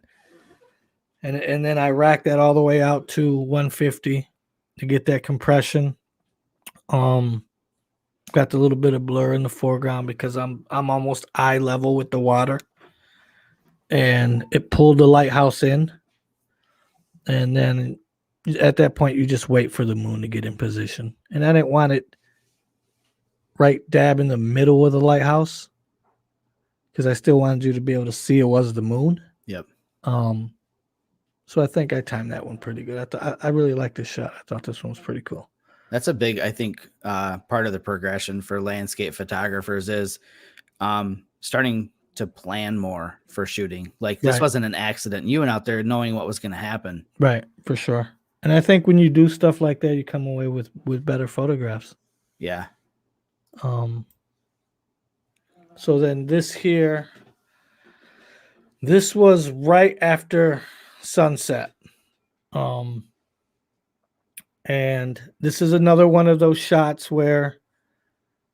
and then I racked that all the way out to 150 to get that compression. Um, got the little bit of blur in the foreground because I'm almost eye level with the water, and it pulled the lighthouse in, and then at that point you just wait for the moon to get in position. And I didn't want it right dab in the middle of the lighthouse because I still wanted you to be able to see it was the moon. Yep. Um, so I think I timed that one pretty good. I really like this shot. I thought this one was pretty cool. That's a big, I think, part of the progression for landscape photographers is starting to plan more for shooting. Like this Right. wasn't an accident. You went out there knowing what was going to happen. Right, for sure. And I think when you do stuff like that, you come away with better photographs. Yeah. So then this here, this was right after sunset. And this is another one of those shots where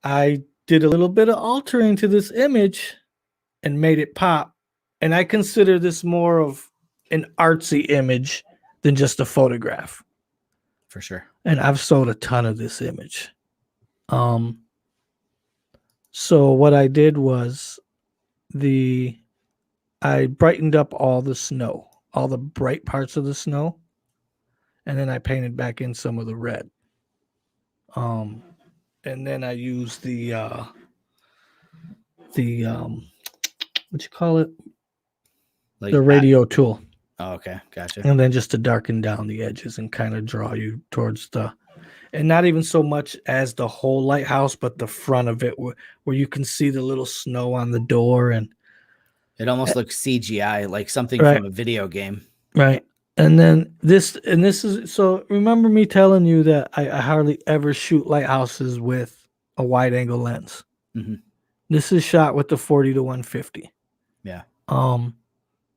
I did a little bit of altering to this image and made it pop. And I consider this more of an artsy image than just a photograph. For sure. And I've sold a ton of this image. So what I did was I brightened up all the snow, all the bright parts of the snow, and then I painted back in some of the red. And then I used the what you call it? Like The radio tool. Oh, okay. Gotcha. And then just to darken down the edges and kind of draw you towards and not even so much as the whole lighthouse, but the front of it where you can see the little snow on the door. And it almost looks CGI, like something right, from a video game. Right. And then this is, so remember me telling you that I hardly ever shoot lighthouses with a wide angle lens. Mm-hmm. This is shot with the 40 to 150. Yeah. And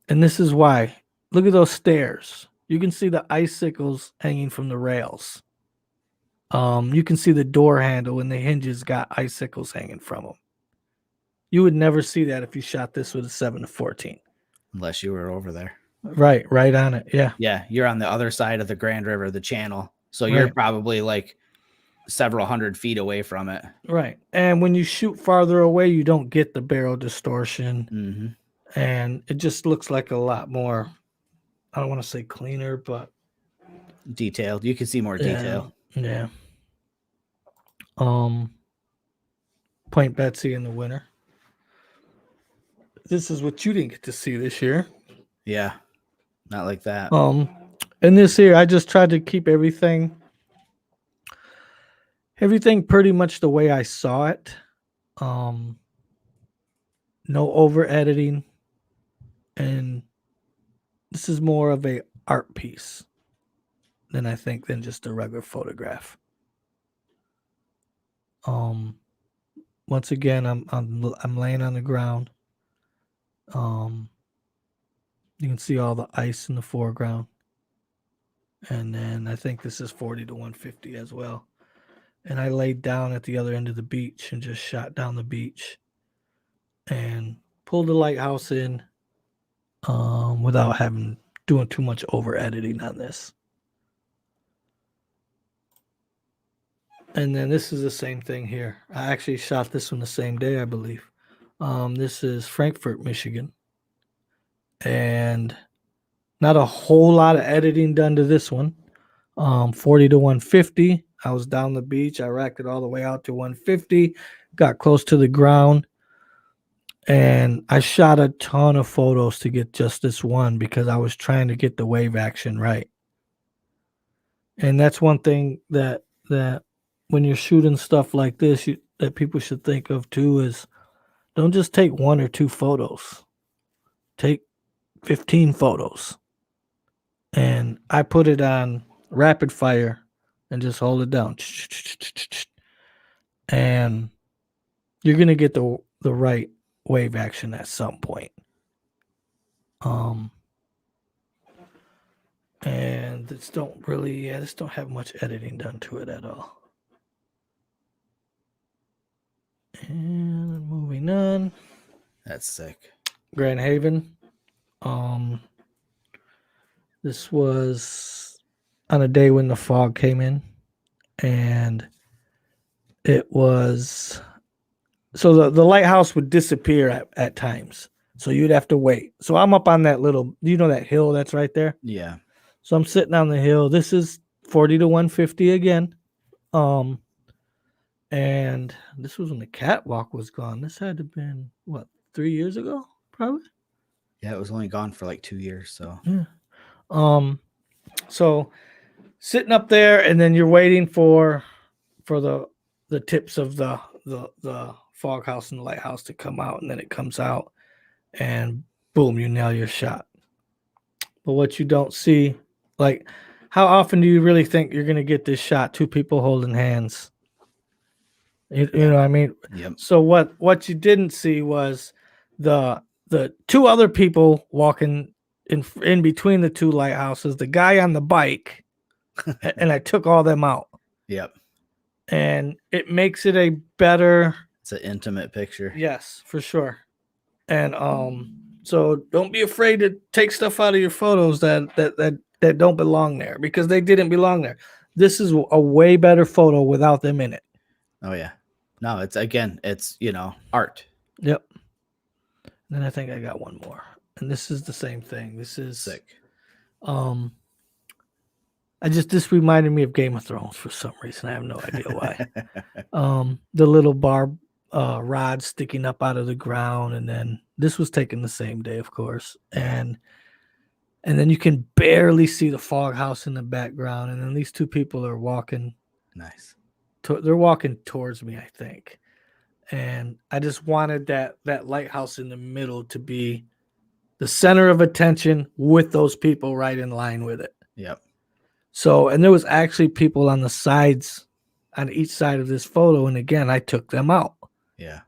this is why. Look at those stairs. You can see the icicles hanging from the rails. You can see the door handle and the hinges got icicles hanging from them. You would never see that if you shot this with a 7 to 14. Unless you were over there. Right on it. Yeah. Yeah, you're on the other side of the Grand River, the channel. So you're probably like several hundred feet away from it. Right. And when you shoot farther away, you don't get the barrel distortion. Mm-hmm. And it just looks like a lot more, I don't want to say cleaner, but detailed. You can see more detail. Yeah. Point Betsy in the winter. This is what you didn't get to see this year. Yeah. Not like that. And this year I just tried to keep everything pretty much the way I saw it. No over editing. And this is more of a art piece than just a regular photograph. Once again, I'm laying on the ground. You can see all the ice in the foreground. And then I think this is 40 to 150 as well. And I laid down at the other end of the beach and just shot down the beach and pulled the lighthouse in without doing too much over editing on this. And then this is the same thing here. I actually shot this one the same day, I believe. This is Frankfort, Michigan. And not a whole lot of editing done to this one. 40 to 150. I was down the beach. I racked it all the way out to 150. Got close to the ground. And I shot a ton of photos to get just this one because I was trying to get the wave action right. And that's one thing that when you're shooting stuff like this, that people should think of too is don't just take 1 or 2 photos. Take 15 photos. And I put it on rapid fire and just hold it down. And you're going to get the right wave action at some point. Um, and this don't really, this don't have much editing done to it at all. And moving on. That's sick. Grand Haven. This was on a day when the fog came in, and it was so the lighthouse would disappear at times. So you'd have to wait. So I'm up on that little, that hill that's right there? Yeah. So I'm sitting on the hill. This is 40 to 150 again. And this was when the catwalk was gone. This had to have been, what, 3 years ago? Probably. Yeah, it was only gone for like 2 years. So yeah. So sitting up there, and then you're waiting for the tips of the fog house and the lighthouse to come out, and then it comes out, and boom, you nail your shot. But what you don't see, like, how often do you really think you're gonna get this shot? Two people holding hands. You know what I mean? Yep. So what you didn't see was the two other people walking in between the two lighthouses, the guy on the bike, and I took all them out. Yep. And it makes it a better. It's an intimate picture. Yes, for sure. And so don't be afraid to take stuff out of your photos that don't belong there, because they didn't belong there. This is a way better photo without them in it. Oh yeah. No, it's art. Yep. And then I think I got one more. And this is the same thing. This is sick. This reminded me of Game of Thrones for some reason. I have no idea why. The little barb rod sticking up out of the ground, and then this was taken the same day, of course. And then you can barely see the fog house in the background, and then these two people are walking. Nice. They're walking towards me, I think. And I just wanted that lighthouse in the middle to be the center of attention, with those people right in line with it. Yep. So, and there was actually people on the sides, on each side of this photo, and again, I took them out. Yeah.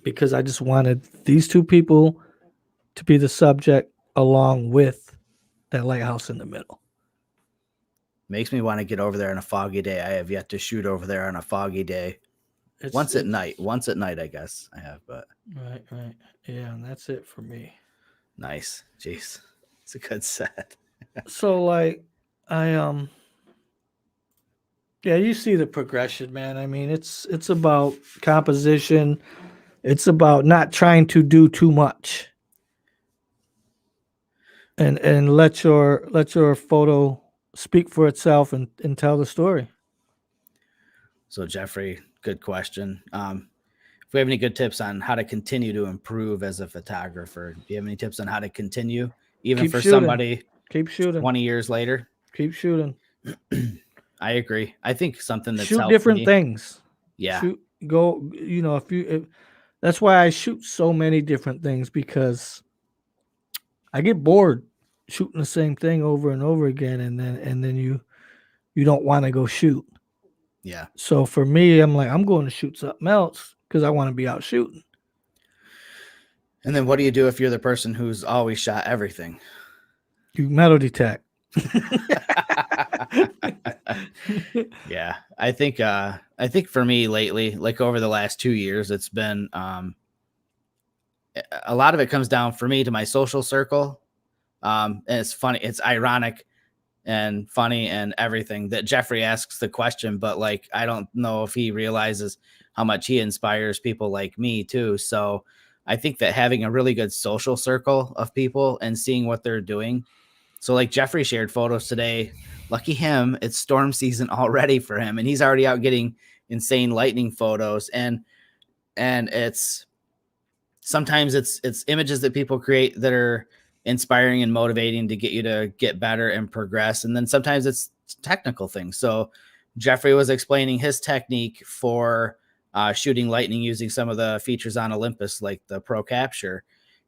Because I just wanted these two people to be the subject along with that lighthouse in the middle. Makes me want to get over there on a foggy day. I have yet to shoot over there on a foggy day. Once at night, I guess I have, but right. Yeah, and that's it for me. Nice. Jeez. It's a good set. So like yeah, you see the progression, man. I mean, it's about composition. It's about not trying to do too much. And let your photo speak for itself and tell the story. So Jeffrey, good question. If we have any good tips on how to continue to improve as a photographer, do you have any tips on how to continue, even for somebody keep shooting 20 years later? Keep shooting. I agree. I think something that's shoot different things. Yeah. That's why I shoot so many different things, because I get bored shooting the same thing over and over again, and then you don't want to go shoot. Yeah. So for me, I'm like, I'm going to shoot something else because I want to be out shooting. And then what do you do if you're the person who's always shot everything? You metal detect. Yeah. I think for me lately, like over the last 2 years, it's been a lot of it comes down for me to my social circle. And it's funny, it's ironic and funny and everything that Jeffrey asks the question, but like, I don't know if he realizes how much he inspires people like me too. So I think that having a really good social circle of people and seeing what they're doing. So like Jeffrey shared photos today, lucky him, it's storm season already for him. And he's already out getting insane lightning photos. And it's sometimes it's images that people create that are inspiring and motivating to get you to get better and progress. And then sometimes it's technical things. So Jeffrey was explaining his technique for shooting lightning using some of the features on Olympus, like the Pro Capture.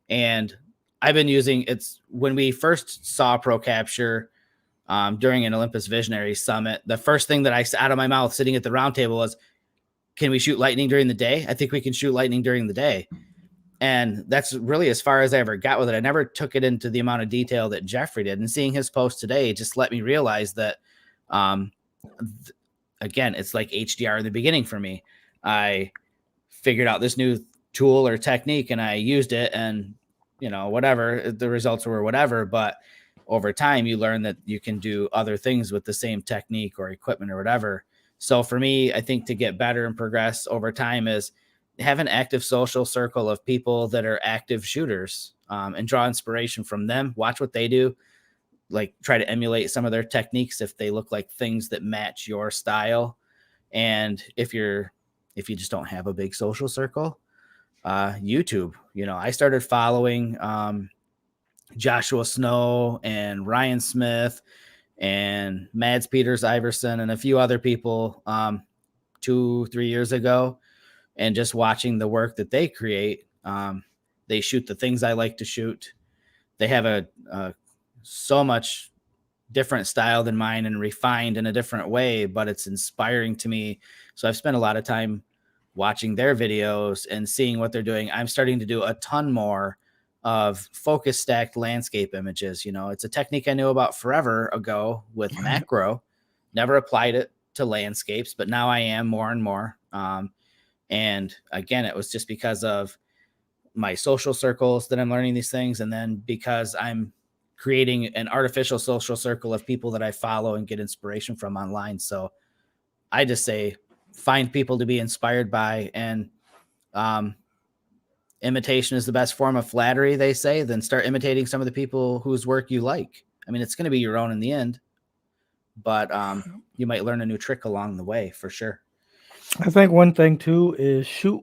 And I've been using it's when we first saw Pro Capture during an Olympus Visionary Summit, the first thing that I said out of my mouth sitting at the round table was, can we shoot lightning during the day? I think we can shoot lightning during the day. And that's really as far as I ever got with it. I never took it into the amount of detail that Jeffrey did. And seeing his post today just let me realize that, um, again, it's like HDR in the beginning for me. I figured out this new tool or technique and I used it, and whatever the results were, whatever. But over time, you learn that you can do other things with the same technique or equipment or whatever. So for me, I think to get better and progress over time is have an active social circle of people that are active shooters, and draw inspiration from them. Watch what they do. Like try to emulate some of their techniques if they look like things that match your style. And if you just don't have a big social circle, YouTube, I started following Joshua Snow and Ryan Smith and Mads Peters Iverson and a few other people 2-3 years ago, and just watching the work that they create. They shoot the things I like to shoot. They have a so much different style than mine and refined in a different way, but it's inspiring to me. So I've spent a lot of time watching their videos and seeing what they're doing. I'm starting to do a ton more of focus stacked landscape images. It's a technique I knew about forever ago with macro, never applied it to landscapes, but now I am more and more. And again, it was just because of my social circles that I'm learning these things. And then because I'm creating an artificial social circle of people that I follow and get inspiration from online. So I just say, find people to be inspired by, and imitation is the best form of flattery, they say. Then start imitating some of the people whose work you like. I mean, it's going to be your own in the end, but you might learn a new trick along the way for sure. I think one thing too is shoot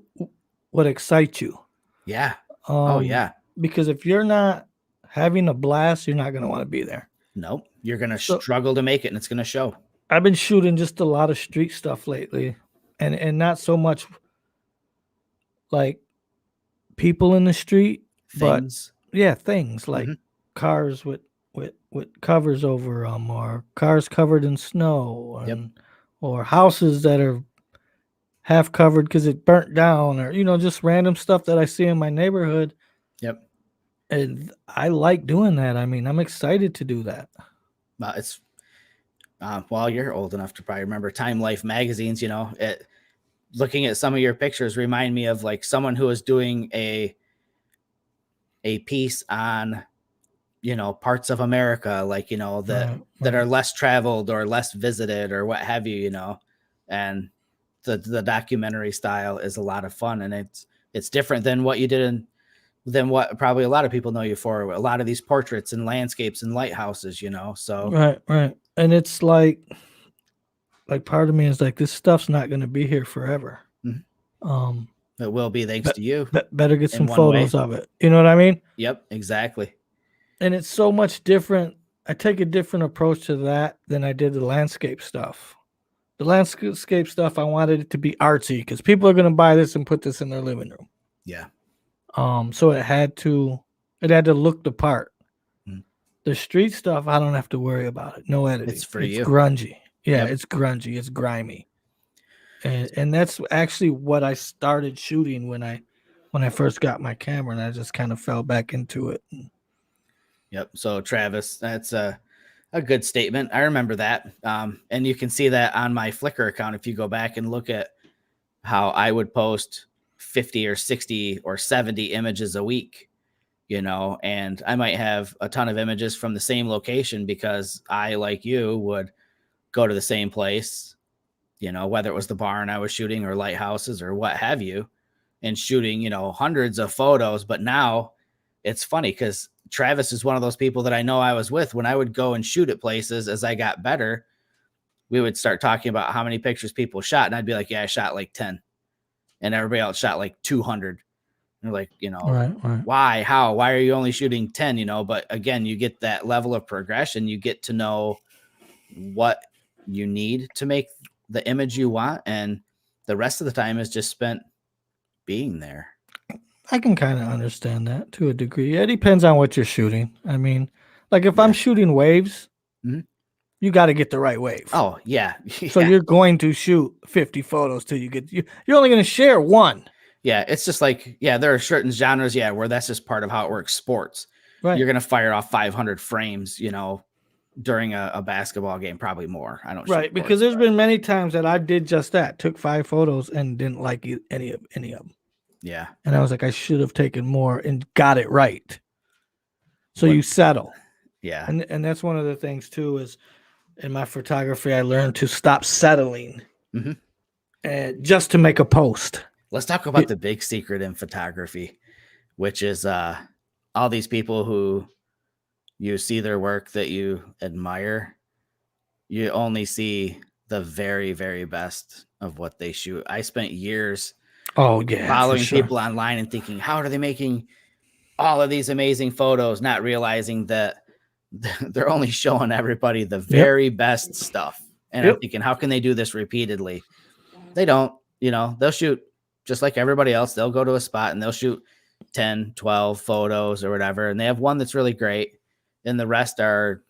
what excites you. Yeah. Oh yeah. Because if you're not having a blast, you're not going to want to be there. Nope. You're going to struggle to make it, and it's going to show. I've been shooting just a lot of street stuff lately, and not so much like people in the street, things. But things like cars with covers over them, or cars covered in snow, or houses that are half covered because it burnt down, or just random stuff that I see in my neighborhood. Yep. And I like doing that. I mean, I'm excited to do that. It's well, you're old enough to probably remember Time Life magazines. Looking at some of your pictures remind me of like someone who is doing a piece on parts of America, like that are less traveled or less visited or what have you. And the documentary style is a lot of fun, and it's different than what you did than what probably a lot of people know you for. A lot of these portraits and landscapes and lighthouses, so right. And it's like part of me is like, this stuff's not going to be here forever. It will be, thanks to you. Better get some photos of it. You know what I mean? Yep, exactly. And it's so much different. I take a different approach to that than I did the landscape stuff. The landscape stuff, I wanted it to be artsy because people are going to buy this and put this in their living room. Yeah. So it had to look the part. The street stuff, I don't have to worry about it. No editing. It's for you. It's grungy. Yeah, It's grungy. It's grimy. And that's actually what I started shooting when I first got my camera, and I just kind of fell back into it. Yep. So Travis, that's a good statement. I remember that. And you can see that on my Flickr account. If you go back and look at how I would post 50 or 60 or 70 images a week, and I might have a ton of images from the same location because I, like you, would go to the same place, whether it was the barn I was shooting or lighthouses or what have you, and shooting, hundreds of photos. But now it's funny because Travis is one of those people that I know I was with when I would go and shoot at places. As I got better, we would start talking about how many pictures people shot. And I'd be like, yeah, I shot like 10. And everybody else shot like 200. And they're like, right. Why, how, why are you only shooting 10? But again, you get that level of progression. You get to know what you need to make the image you want. And the rest of the time is just spent being there. I can kind of understand that to a degree. It depends on what you're shooting. I mean, like if I'm shooting waves, you got to get the right wave. Oh, yeah. So you're going to shoot 50 photos till you get, you're only going to share one. Yeah, it's just like, yeah, there are certain genres, yeah, where that's just part of how it works. Sports, Right. you're gonna fire off 500 frames, you know, during a basketball game, probably more. I don't shoot Right, because sports, there's but been many times that I did just that, took 5 photos and didn't like any of them. yeah, And I was like, I should have taken more and got it right. So What- you settle. yeah, And that's one of the things too is in my photography I learned to stop settling Mhm. and just to make a post. Let's talk about the big secret in photography, which is all these people who you see their work that you admire, you only see the very, very best of what they shoot. I spent years Oh yeah, for following sure. people online and thinking, how are they making all of these amazing photos, not realizing that they're only showing everybody the very best stuff. And I'm Yep. thinking, how can they do this repeatedly? They don't, you know, they'll shoot just like everybody else. They'll go to a spot and they'll shoot 10, 12 photos or whatever. And they have one that's really great. And the rest are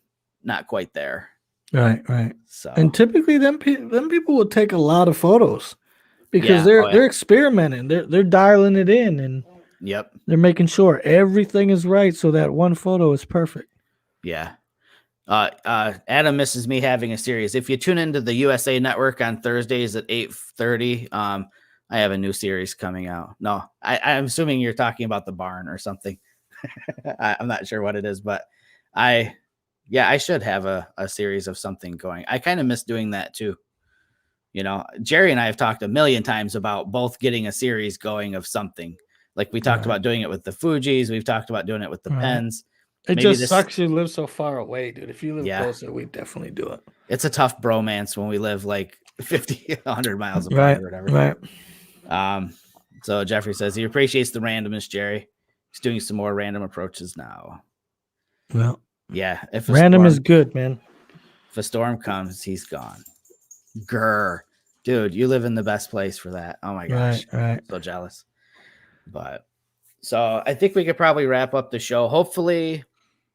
not quite there. Right, right. So, And typically them people will take a lot of photos because Yeah, they're experimenting. They're dialing it in and yep. they're making sure everything is right so that one photo is perfect. Yeah. Adam misses me having a series. If you tune into the USA Network on Thursdays at 8:30, I have a new series coming out. No, I'm assuming you're talking about The Barn or something. I'm not sure what it is, but I should have a series of something going. I kind of miss doing that too. You know, Jerry and I have talked a million times about both getting a series going of something. Like we talked Right. about doing it with the Fujis. We've talked about doing it with the Right. pens. It Maybe just this- sucks you live so far away, dude. If you live Yeah. closer, we definitely do it. It's a tough bromance when we live like 50, 100 miles apart Right, or whatever. right. So Jeffrey says he appreciates the randomness, Jerry. He's doing some more random approaches now. Well, Yeah. If random is good, man. If a storm comes, he's gone. Grr. Dude, you live in the best place for that. Oh my gosh. Right. So jealous. But so I think we could probably wrap up the show. Hopefully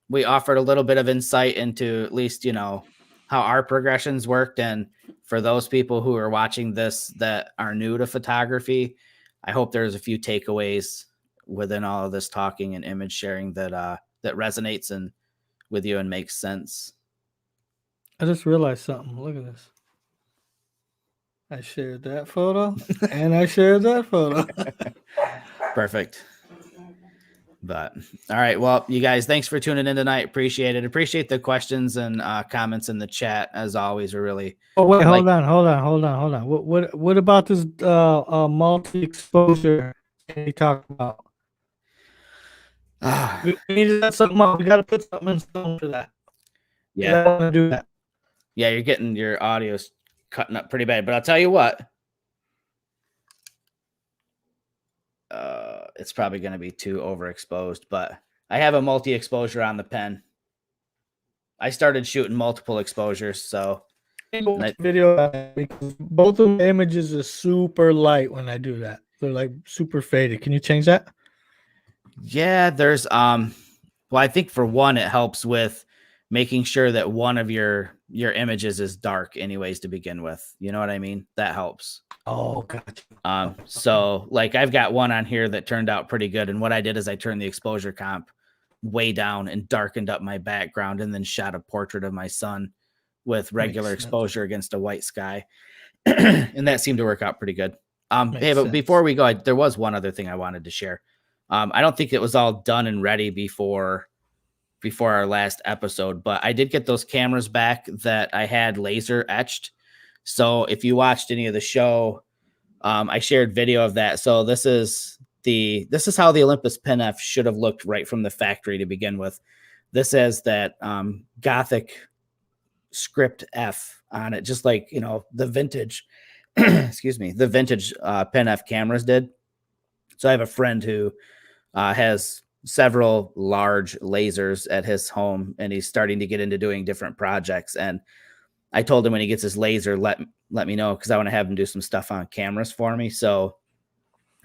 we offered a little bit of insight into at least, you know, how our progressions worked. And for those people who are watching this that are new to photography, I hope there's a few takeaways within all of this talking and image sharing that that resonates and with you and makes sense. I just realized something. Look at this. I shared that photo and I shared that photo. Perfect. But all right, well, you guys, thanks for tuning in tonight. Appreciate it. Appreciate the questions and comments in the chat as always. We're really Oh wait, hold on. What about this multi-exposure he talked about? We need to set something up. We got to put something in stone for that. yeah. I want to do that. Yeah, you're getting your audio's cutting up pretty bad, but I'll tell you what. It's probably going to be too overexposed, but I have a multi-exposure on the pen. I started shooting multiple exposures, so Video because both of the images are super light when I do that. They're like super faded. Can you change that? yeah, there's well, I think for one, it helps with making sure that one of your images is dark anyways to begin with. You know what I mean? That helps. Oh, gotcha. So like I've got one on here that turned out pretty good. And what I did is I turned the exposure comp way down and darkened up my background and then shot a portrait of my son with regular exposure against a white sky. And that seemed to work out pretty good. Hey, but before we go, there was one other thing I wanted to share. I don't think it was all done and ready before our last episode, but I did get those cameras back that I had laser etched. So if you watched any of the show, I shared video of that. So this is how the Olympus Pen F should have looked right from the factory to begin with. This has that Gothic script F on it, just like, you know, the vintage, the vintage Pen F cameras did. So I have a friend who has several large lasers at his home, and he's starting to get into doing different projects. And I told him when he gets his laser, let me know, because I want to have him do some stuff on cameras for me. So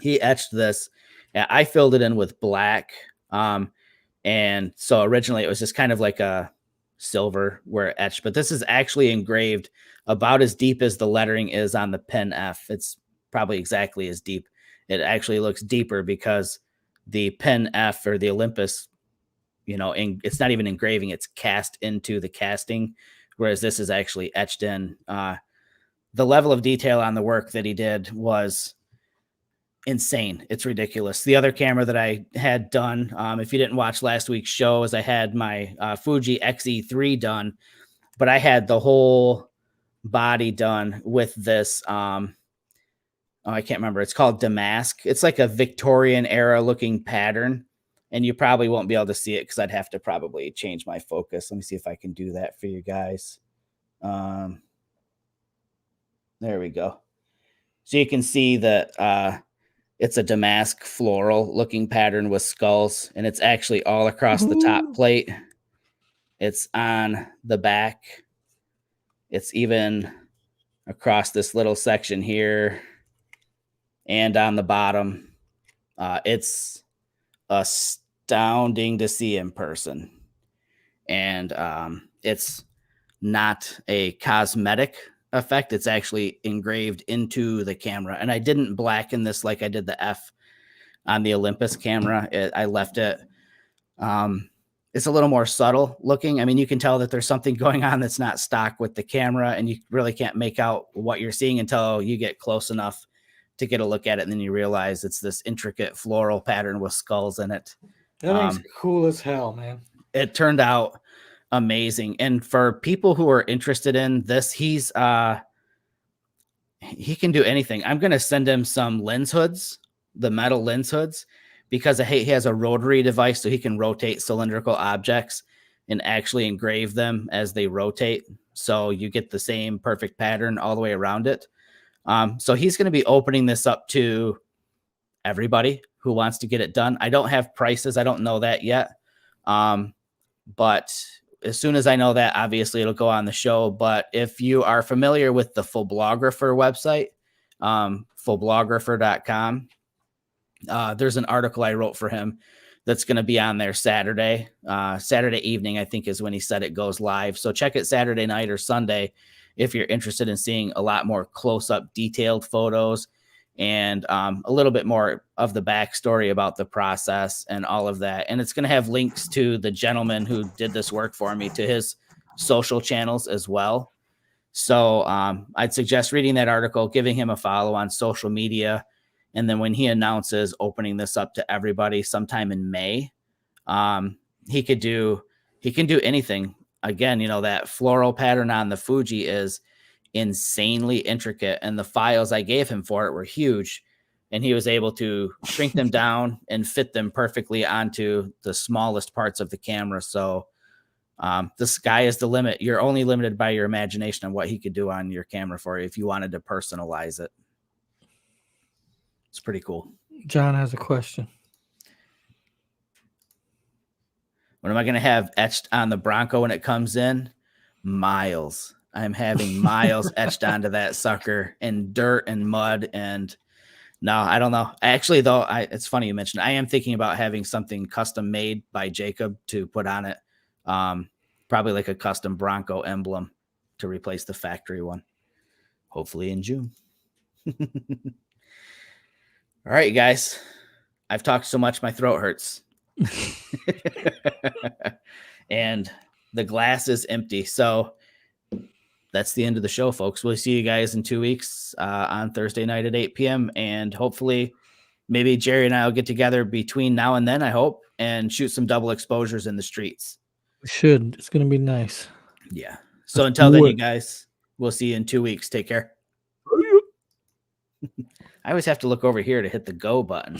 he etched this. I filled it in with black. And so originally it was just kind of like a silver where it etched, but this is actually engraved about as deep as the lettering is on the Pen F. It's probably exactly as deep. it actually looks deeper because the Pen F or the Olympus, it's not even engraving, it's cast into the casting, whereas this is actually etched in. The level of detail on the work that he did was insane. It's ridiculous. The other camera that I had done, if you didn't watch last week's show, is I had my Fuji XE3 done, but I had the whole body done with this. I can't remember. It's called Damask. It's like a Victorian era looking pattern, and you probably won't be able to see it because I'd have to probably change my focus. Let me see if I can do that for you guys. There we go. So you can see that it's a damask floral looking pattern with skulls, and it's actually all across the top plate. It's on the back. It's even across this little section here and on the bottom. It's astounding to see in person. And it's not a cosmetic effect. It's actually engraved into the camera. And I didn't blacken this like I did the F on the Olympus camera. I left it. It's a little more subtle looking. I mean, you can tell that there's something going on that's not stock with the camera, and you really can't make out what you're seeing until you get close enough to get a look at it. And then you realize it's this intricate floral pattern with skulls in it. That thing's cool as hell, man. It turned out amazing. And for people who are interested in this, he can do anything. I'm going to send him some lens hoods, the metal lens hoods, because he has a rotary device, so he can rotate cylindrical objects and actually engrave them as they rotate. So you get the same perfect pattern all the way around it. So he's going to be opening this up to everybody who wants to get it done. I don't have prices. I don't know that yet. But as soon as I know that, obviously it'll go on the show. But if you are familiar with the Fullblographer website, fullblographer.com, there's an article I wrote for him that's going to be on there Saturday. Saturday evening, I think, is when he said it goes live. So check it Saturday night or Sunday if you're interested in seeing a lot more close-up detailed photos and a little bit more of the backstory about the process and all of that. And it's going to have links to the gentleman who did this work for me, to his social channels as well. So I'd suggest reading that article, giving him a follow on social media. And then when he announces opening this up to everybody sometime in May, he can do anything. Again, that floral pattern on the Fuji is insanely intricate, and the files I gave him for it were huge, and he was able to shrink them down and fit them perfectly onto the smallest parts of the camera. So the sky is the limit. You're only limited by your imagination on what he could do on your camera for you if you wanted to personalize it. It's pretty cool. John has a question. What am I going to have etched on the Bronco when it comes in? Miles. I'm having miles etched onto that sucker, and dirt and mud. And no, I don't know. Actually, though, it's funny you mentioned, I am thinking about having something custom made by Jacob to put on it. Probably like a custom Bronco emblem to replace the factory one. Hopefully in June. All right, guys. I've talked so much, my throat hurts. And the glass is empty. So that's the end of the show, folks. We'll see you guys in 2 weeks on Thursday night at 8 p.m. And hopefully maybe Jerry and I will get together between now and then, I hope, and shoot some double exposures in the streets. We should. It's going to be nice. Yeah. So until then, you guys, we'll see you in 2 weeks. Take care. I always have to look over here to hit the go button.